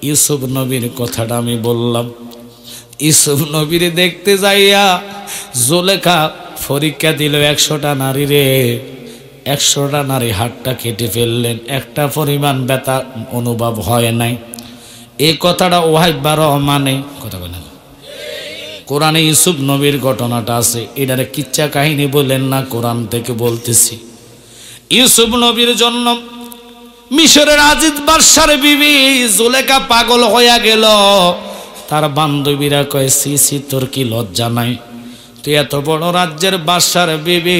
ইউসুফ নবীর কথাটা আমি বললাম। ইউসুফ নবীর দেখতে যাইয়া জুলেখা পরীক্ষা দিল 100টা নারী রে। 100টা নারী হাতটা কেটে ফেললেন, একটা পরিমাণ ব্যথা অনুভব হয় নাই। এই কথাটা ওয়াহিবার মানে কথা বলেন। কোরআনে ইউসুফ নবীর ঘটনাটা আছে, এটারে কিচ্ছা কাহিনী বলেন না, কোরআন থেকে বলতেছি। ইউসুফ নবীর জন্য মিশরের আজিজ বাদশার বিবি জুলেখা পাগল হইয়া গেল। তার বান্ধবীরা কয় সি সি, তোর কি লজ্জা নাই? তুই এত বড় রাজ্যের বাদশার বিবি,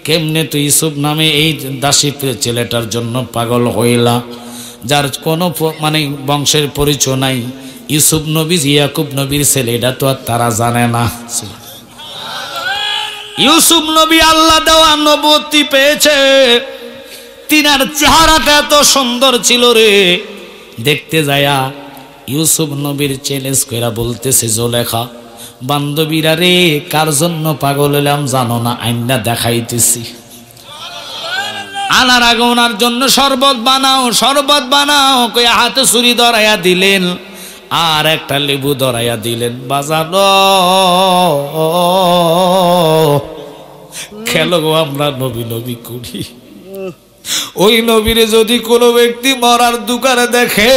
কেমনে তুই ইউসুফ নামে এই দাসী ছেলেটার জন্য পাগল হইলা, যার কোনো মানে বংশের পরিচয় নাই? ইউসুফ নবী ইয়াকুব নবীর ছেলে, এটা তো আর তারা জানে না। ইউসুফ নবী আল্লাহ দেওয়া নবুয়তি পেয়েছে। তিনার চেহারাটা এত সুন্দর ছিল রে, দেখতে যায়া ইউসুফ নবীর চ্যালেঞ্জ কইরা বলতেছে জুলেখা, বান্ধবীরা রে কার জন্য পাগল হলাম জানো না? আইনা দেখাইতেছি। আনার আগে ওনার জন্য শরবত বানাও, শরবত বানাও কইয়া হাতে ছুরি ধরাইয়া দিলেন, আর একটা লেবু ধরাইয়া দিলেন। বাজানো খেলো গো, আমরা নবী নবী করি। ওই নবীরে যদি কোনো ব্যক্তি মরার দুকারে দেখে,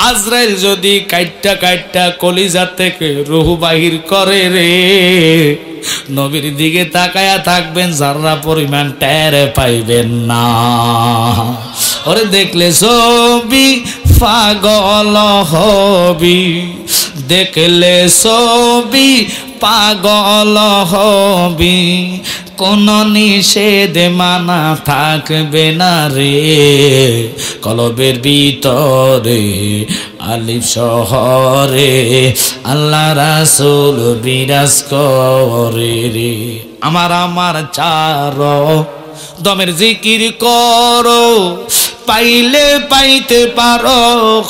আজরাইল যদি কাইট্টা কাইট্টা কলিজা থেকে রূহ বাহির করে রে, নবীর দিকে তাকায়া থাকবেন, যারা পরিমাণ টের পাইবেন না। ওরে দেখলে ছবি পাগল হবি, দেখলে ছবি পাগল হবি, কোন নিষেধ মানা থাকবে না রে, কলবের ভিতরে আলিফ শহরে আল্লাহ রাসূল বিরাজ করে রে। আমার চার দমের জিকির করো, পাইলে পাইতে পারো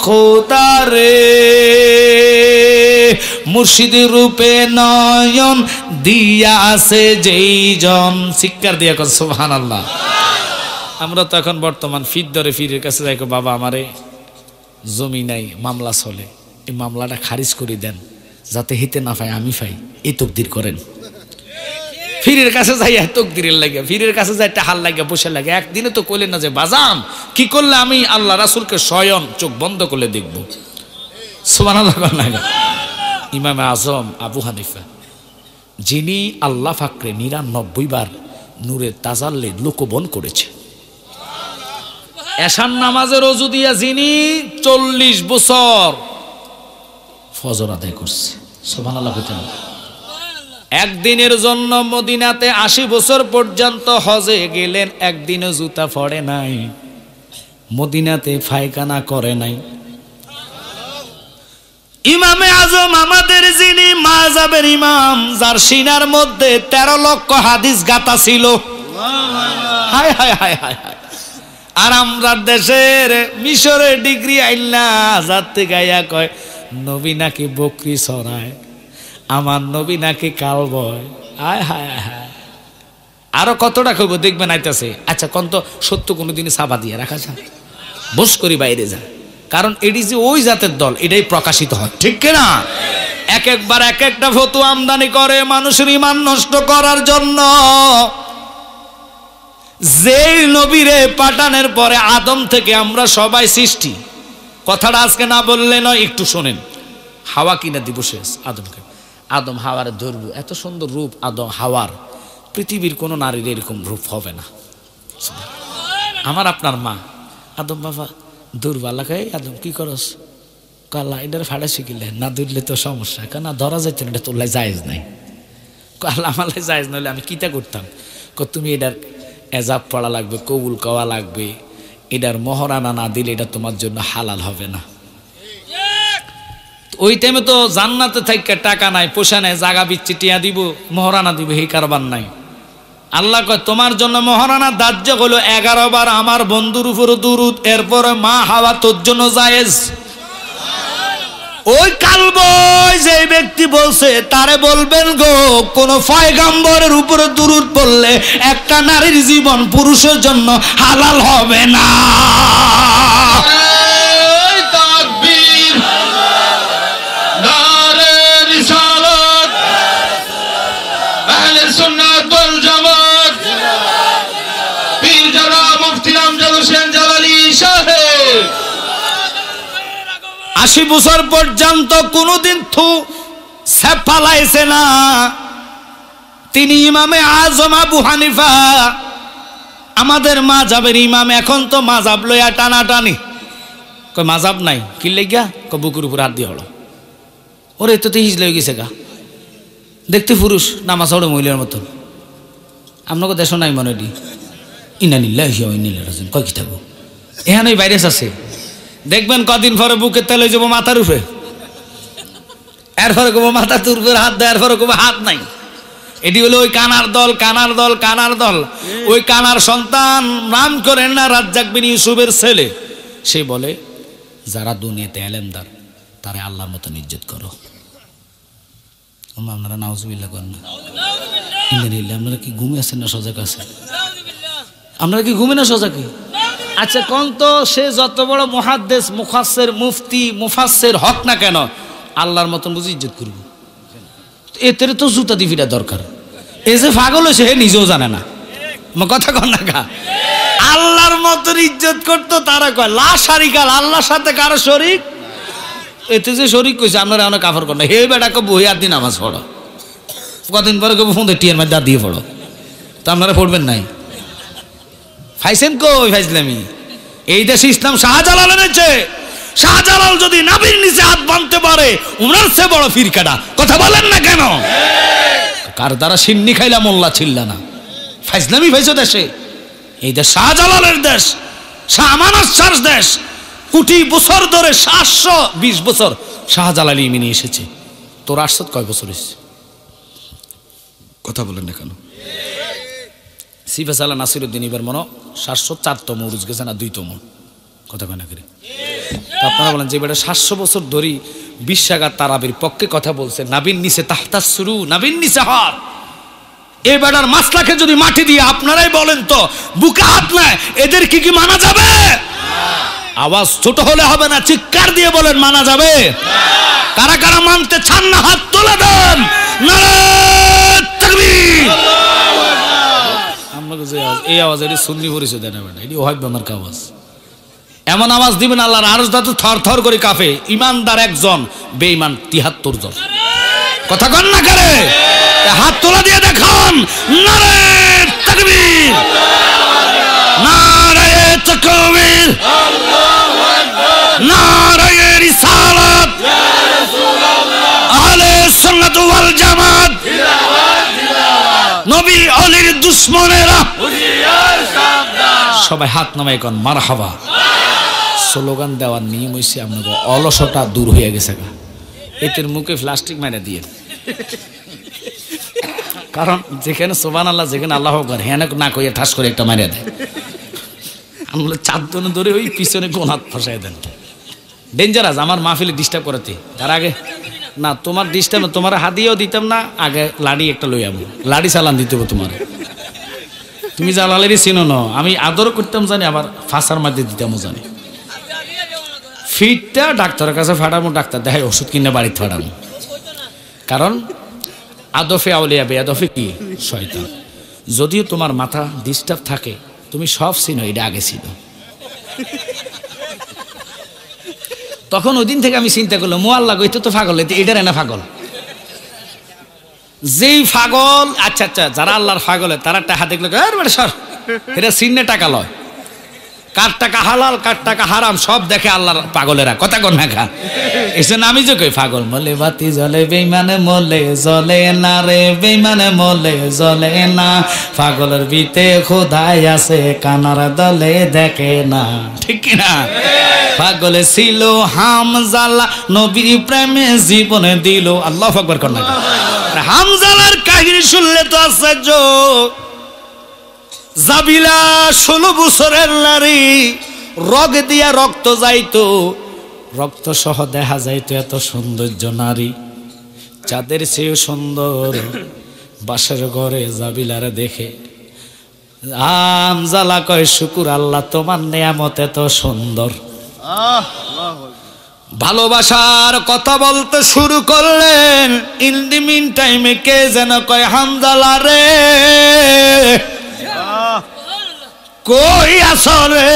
খোদা রে, মুর্শিদ রূপে নয়ন দিয়া আছে যেই জন। শিক্ষার দিয়া কর সুবহানাল্লাহ। আমরা তো এখন বর্তমান ফির ধরে ফিরের কাছে যাই, বাবা আমারে জমি নাই, মামলা চলে, এই মামলাটা খারিজ করে দেন, যাতে হিতে না পায় আমি পাই, এই তকদির করেন। ফিরের কাছে যাই তকদিরের লাগে, ফিরের কাছে যাই টাহার লাগে, বসে লাগে। একদিনে তো কইলেন না যে বাজান কি করলে আমি আল্লাহ রাসূলকে স্বয়ং চোখ বন্ধ করলে দেখব। সুবহানাল্লাহ। ইমামে আজম আবু হানিফা, যিনি আল্লাহ ফাকরে ৯৯ বার নূরের তাজাল্লি লোকবন করেছে, এশার নামাজের ওযু দিয়া যিনি ৪০ বছর ফজর আদায় করছে, সুবহানাল্লাহ। একদিনের জন্য মদিনাতে ৮০ বছর পর্যন্ত হজে গেলেন, একদিনও জুতা পরে নাই, মদিনাতে পায়খানা করে নাই। ইমামে আজম আমাদের যিনি মাযহাবের ইমাম, যার সিনার মধ্যে ১৩ লক্ষ হাদিস গাঁথা ছিল। হায় হায় হায় হায় হায়। আর আমরা দেশের মিশরের ডিগ্রি আইলা যাতে গাইয়া কয় নবী নাকি বকরি চড়ায়, আমার নবী নাকি কাল বয়। হায় হায় হায়। আরো কতটা কইব দেখবেন আইতাছে। আচ্ছা কোন তো সত্য কোনোদিনই সাবা দিয়ে রাখা যায়, বস করি বাইরে যা, কারণ এটি যে ওই জাতের দল এটাই প্রকাশিত হয়, ঠিক কিনা? এক একবার এক একটা ফতোয়া আমদানি করে মানুষের ঈমান নষ্ট করার জন্য। যেই নবীরে পাঠানোর পরে আদম থেকে আমরা সবাই সৃষ্টি, কথাটা আজকে না বললে নয়, একটু শোনেন। হাওয়া কিনা দিবসে আদমকে, আদম হাওয়ার ধরব, এত সুন্দর রূপ আদম হাওয়ার, পৃথিবীর কোনো নারীর এরকম রূপ হবে না। আমার আপনার মা আদম বাবা দুর্বালা খাই, আদম কি করস? কাল্লা এটার ফাড়া শিখিলে না, ধরলে তো সমস্যা, কেন ধরা যাইতো না, এটা তোলাই জায়েজ নাই। কাল্লা মালাই জায়েজ নইলে আমি কিতা করতাম? তুমি এটার এজাব পড়া লাগবে, কবুল কওয়া লাগবে, এটার মহরানা না দিলে এটা তোমার জন্য হালাল হবে না। ওই টাইমে তো জান্নাতে থাইকা টাকা নাই, পয়সা নাই, জাগা বিচ্ছি টিয়া দিব, মহরানা দিব, এই কারবার নাই। আল্লাহ কয় তোমার জন্য মহারানা ধার্য হলো 11 বার আমার বন্ধুর উপর দুরুদ, এরপরে মা হাওয়া তোর জন্য জায়েজ। ওই কালবই যে ব্যক্তি বলছে তারে বলবেন গো, কোন পয়গম্বরের উপরে দুরুদ পড়লে একটা নারীর জীবন পুরুষের জন্য হালাল হবে না। আশি বছর পর্যন্ত কোনদিন ফালাইছে না তিনি ইমামে আজম আবু হানিফা, আমাদের মাযহাবের ইমাম। এখন তো মাযহাব লইয়া টানাটানি, কই মাযহাব নাই কি লাগিয়া, কই বুকুর উপর হাত দিয়ে হলো, ওরে তো হিজ লয়ে গেছে গা, দেখতে পুরুষ নামাজ পড়ে মহিলার মতন। আপনাকে দেশ নাই মনে দি ইনানিল্লাহি ওয়া ইন্না ইলাইহি রাজিউন, কয় কি থাকবো এখানে ভাইরাস আছে, দেখবেন কদিন পরে বুকের তেলে যাবো মাথার উপরে, এরপরে কবো মাথা তুরপের হাত দেয়, এরপরে কবো হাত নাই। এটি হলো ওই কানার দল, কানার দল, কানার দল। ওই কানার সন্তান নাম করেন না রাজ্জাক বিন ইউসুফের ছেলে, সে বলে যারা দুনিয়াতে এলেমদার তারা আল্লাহর মতন ইজ্জত করো। আপনারা নাউজুবিল্লাহ করেন না, আপনারা কি ঘুমে আছেন না সজাগ আছেন? আপনারা কি ঘুমে না সজাগে? আচ্ছা কোন তো সে যত বড় মুহাদ্দিস, মুফাসসির, মুফতি, মুফাসসির হক না কেন, আল্লাহর মতন বুঝি ইজ্জত করব? এতে তো জুতা দিবিটা দরকার। এই যে পাগল হয়েছে হে নিজেও জানে না, কথা কন না গা। আল্লাহর মতো ইজ্জত করতো তারা কয় লা শারিকাল, আল্লাহর সাথে কারো শরীক। এতে যে শরীক কইছে আপনারা অনেক কাফর করেন, হে বেটা কো বই আর দিন নামাজ পড়ো, কদিন পরে কবে ফোন টিয়ার মধ্যে দাঁত দিয়ে পড়ো, তো আপনারা পড়বেন নাই। ফাইসেন কই ফাইজলামি? এই দেশে ইসলাম শাহজালাল এনেছে। শাহজালাল যদি নাবির নিচে হাত বাঁধতে পারে, উনার চেয়ে বড় ফিরকাটা। কথা বলেন না কেন? কার দ্বারা সিন্নি খাইলা মোল্লা ছিল্লা না, ফাইজলামি ফাইছো দেশে। এই দেশ শাহজালালের দেশ, শাহ আমানত শাহর দেশ। কোটি বছর ধরে 720 বছর শাহজালাল ইমিনি এসেছে। তোর আসত কয় বছর এসেছে? কথা বলেন না কেন? সিফাসালা নাসিরুদ্দিন এবার মনে 704তম উরুজ গেছে না 2তম, কথা কয় না করে। আপনারা বলেন যে বেটা 700 বছর ধরে বিশ্বাগার তারাবির পক্ষে কথা বলছে, নাবিন নিচে তাহতা শুরু, নাবিন নিচে হাত। এই বেটার মাসলাকে যদি মাটি দিয়ে আপনারাই বলেন তো বুকে হাত নেয়, এদের কি মানা যাবে? আওয়াজ ছোট হলে হবে না, চিৎকার দিয়ে বলেন মানা যাবে? কারা কারা মানতে চান না হাত তুলে দেন। নারে তাকবীর। আমাকে যে এই আওয়াজ এটি সুন্নি পরিচয় দেন না, এটি ওহাব আমার আওয়াজ। এমন আওয়াজ দিবেন আল্লাহর আরশ দাঁত থর থর করে কাঁপে। ইমানদার একজন, বেঈমান 73 জন। কথা কন না করে? হাত তোলা দিয়ে দেখান। নারে তাকবীর, নারে তাকবীর, নারে রিসালাত, আহলে সুন্নাত ওয়াল জামাত। নবী আলীর দুশমনেরা সবাই হাত নামায় কোন মারহাবা। স্লোগান দেওয়ার নিয়ম হইছে আপনাকে অলসতা দূর হয়ে গেছে। এদের মুখে প্লাস্টিক মেরে দিয়ে, কারণ যেখানে সুবহানাল্লাহ, যেখানে আল্লাহু আকবার, হ্যাঁ না কইয়া ঠাস করে একটা মারিয়া দেয়। আমরা 4 জন ধরে ওই পিছনে গোনাত ফসাই দেন। ডেঞ্জারাস। আমার মাহফিলে ডিস্টার্ব করতে তার আগে না, তোমার ডিস্টার্ব তোমার হাদিয়াও দিতাম না, আগে লাড়ি একটা লই আমু, লাড়ি চালান দিতে হবে তোমার। তুমি জালালেরই চিনো না, আমি আদর করতাম জানি, আবার ফাঁসার মধ্যে দিতামও জানি। ফিটটা ডাক্তারের কাছে ফাটামো, ডাক্তার দেখায় ওষুধ কিনে বাড়িতে ফাটামো। কারণ আদফে আউলিয়া বেয়াদফে কি শয়তান। যদিও তোমার মাথা ডিস্টার্ব থাকে, তুমি সব চিনো, এটা আগে ছিল। তখন ওই দিন থেকে আমি চিন্তা করলাম, মোয়াল্লা গইতো তো পাগল, এটার না পাগল। যেই পাগল, আচ্ছা আচ্ছা, যারা আল্লাহর পাগলে তারা টাকা দেখলো সর, এটা চিহ্নে টাকা লয়। কার টাকা হালাল কার টাকা হারাম সব দেখে আল্লাহর পাগলেরা। কথা কন না খা? এসে আমি যে কই পাগল মলে বাতি জ্বলে, বেইমানে মলে জ্বলে না রে, বেইমানে মলে জ্বলে না। পাগলের ভিতে খোদাই আছে, কানার দলে দেখে না। ঠিক কিনা? পাগলে ছিল হামজালা, নবীর প্রেমে জীবনে দিল। আল্লাহু আকবার কর না। হামজালার কাহিনী শুনলে তো আশ্চর্য। জাবিলা 16 বছরের নারী, রগ দিয়া রক্ত যাইতো, রক্ত সহ দেখা যাইতো। এত সৌন্দর্য নারী, যাদের চেয়েও সুন্দর। বাসের ঘরে জাবিলারে দেখে হামজালা কয়, শুকুর আল্লাহ, তোমার নেয়ামত এত সুন্দর। ভালোবাসার কথা বলতে শুরু করলেন। ইন দি মিন টাইমে কে যেন কয়, হামজালা রে কই আসরে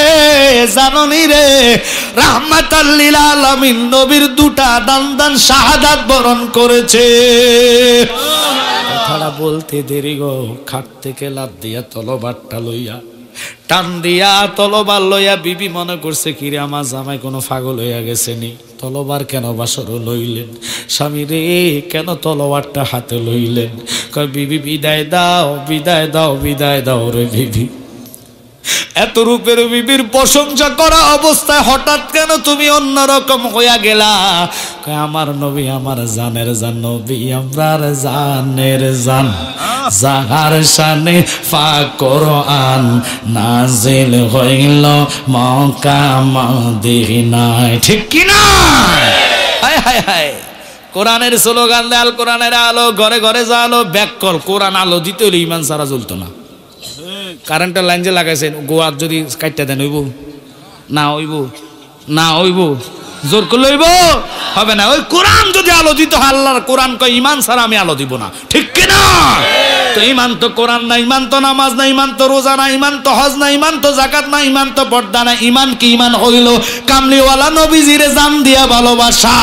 জাননি রে, রাহমাতাল লিল আলামিন নবীর 2টা দান শাহাদাত বরণ করেছে। কথাটা বলতে দেরি গো, খাট থেকে লাফ দিয়া তলোবারটা লইয়া, টান দিয়া তলোবার লইয়া বিবি মনে করছে কিরে আমার জামাই কোনো পাগল হইয়া গেছে নি, তলোবার কেন বাসর লইলেন? স্বামী রে কেন তলোয়ারটা হাতে লইলেন? কয় বিবি বিদায় দাও, বিদায় দাও, বিদায় দাও রে বিবি। এত রূপের বিবির প্রশংসা করা অবস্থায় হঠাৎ কেন তুমি অন্যরকম হইয়া গেলা? আমার নবী আমার জানের জান, নবী আমার জানের জান, যাহার শানে পাক কোরআন নাজিল হইল মক্কা মদিনায়। ঠিক কি না? হায় হায় হায়, কোরআনের স্লোগান দেয়াল, কোরআনের আলো ঘরে ঘরে জালো। ব্যাককল কোরআন আলো দিতে হলে ইমান সারা জ্বলতো না। কারেন্টের লাইন যে লাগাইছেন, গোয়ার যদি কাটতে দেন হইব না? হইব না? হইব? জোর করলে হইব? হবে না। ওই কোরআন যদি আলো দিত, আল্লাহর কোরআন কয় ইমান ছাড়া আমি আলো দিব না। ঠিক কিনা? তো ইমান তো কোরআন না, ইমান তো নামাজ না, ইমান তো রোজা না, ইমান তো হজ না, ইমান তো যাকাত না, ইমান তো পর্দা না। ইমান কি? ইমান হইল কামলিওয়ালা নবীজিরে জান দিয়া ভালোবাসা।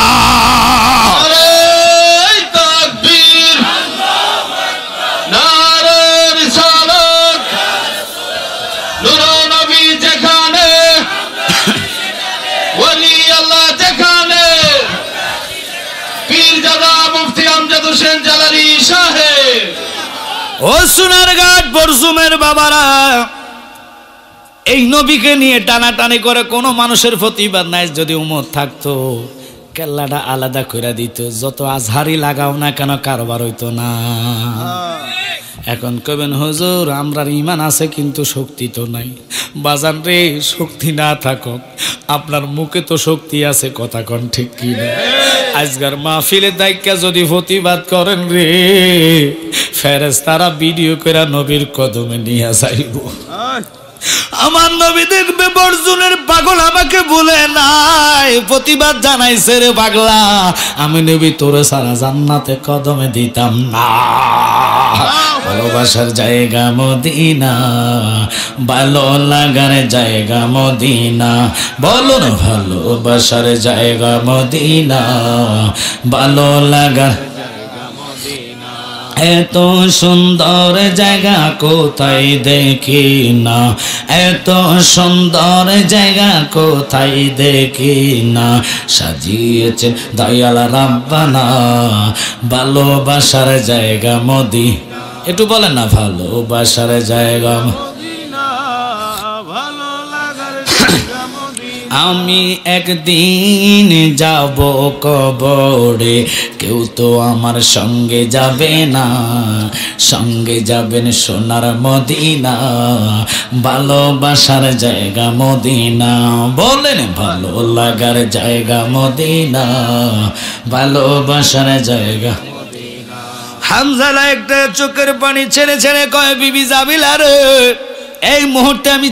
ও সোনারঘাট বরজুমের বাবারা, এই নবীকে নিয়ে টানাটানি করে কোনো মানুষের প্রতিবাদ নাই। যদি উম্মত থাকতো কেল্লাটা আলাদা করে দিত, যত আজহারি লাগাও না কেন কারবার হইতো না। এখন কবেন হুজুর আমরার ইমান আছে কিন্তু শক্তি তো নাই। বাজান রে, শক্তি না থাকুক আপনার মুখে তো শক্তি আছে, কথা কন ঠিক কি না? আজকের মাহফিলের দায়িত্ব যদি প্রতিবাদ করেন রে, ফেরেশতারা ভিডিও করে নবীর কদমে নিয়ে যাইব। আমার নবী দেখবে বরজুনের পাগল আমাকে ভুলে নাই, প্রতিবাদ জানাইছে রে পাগলা, আমি নবী তোরে সারা জান্নাতে কদমে দিতাম না। ভালোবাসার জায়গা মদিনা, ভালো লাগার জায়গা মদিনা, বলো না ভালোবাসার জায়গা মদিনা, ভালো লাগার এত সুন্দর জায়গা কোথায় দেখি না, এত সুন্দর জায়গা কোথায় দেখি না, সাজিয়েছেন দয়াল রাব্বানা ভালোবাসার জায়গা মদিনা। একটু বলেন না ভালোবাসার জায়গা। আমি একদিন যাব কবরে, কেউ তো আমার সঙ্গে যাবে না, সঙ্গে যাবেন সোনার মদিনা, ভালোবাসার জায়গা মদিনা, বলেন ভালো লাগার জায়গা মদিনা, ভালোবাসার জায়গা। হামজালা একটা চোখের পানি ছেড়ে ছেড়ে কয়, বিবি জামিলা রে, এই মুহূর্তে আমি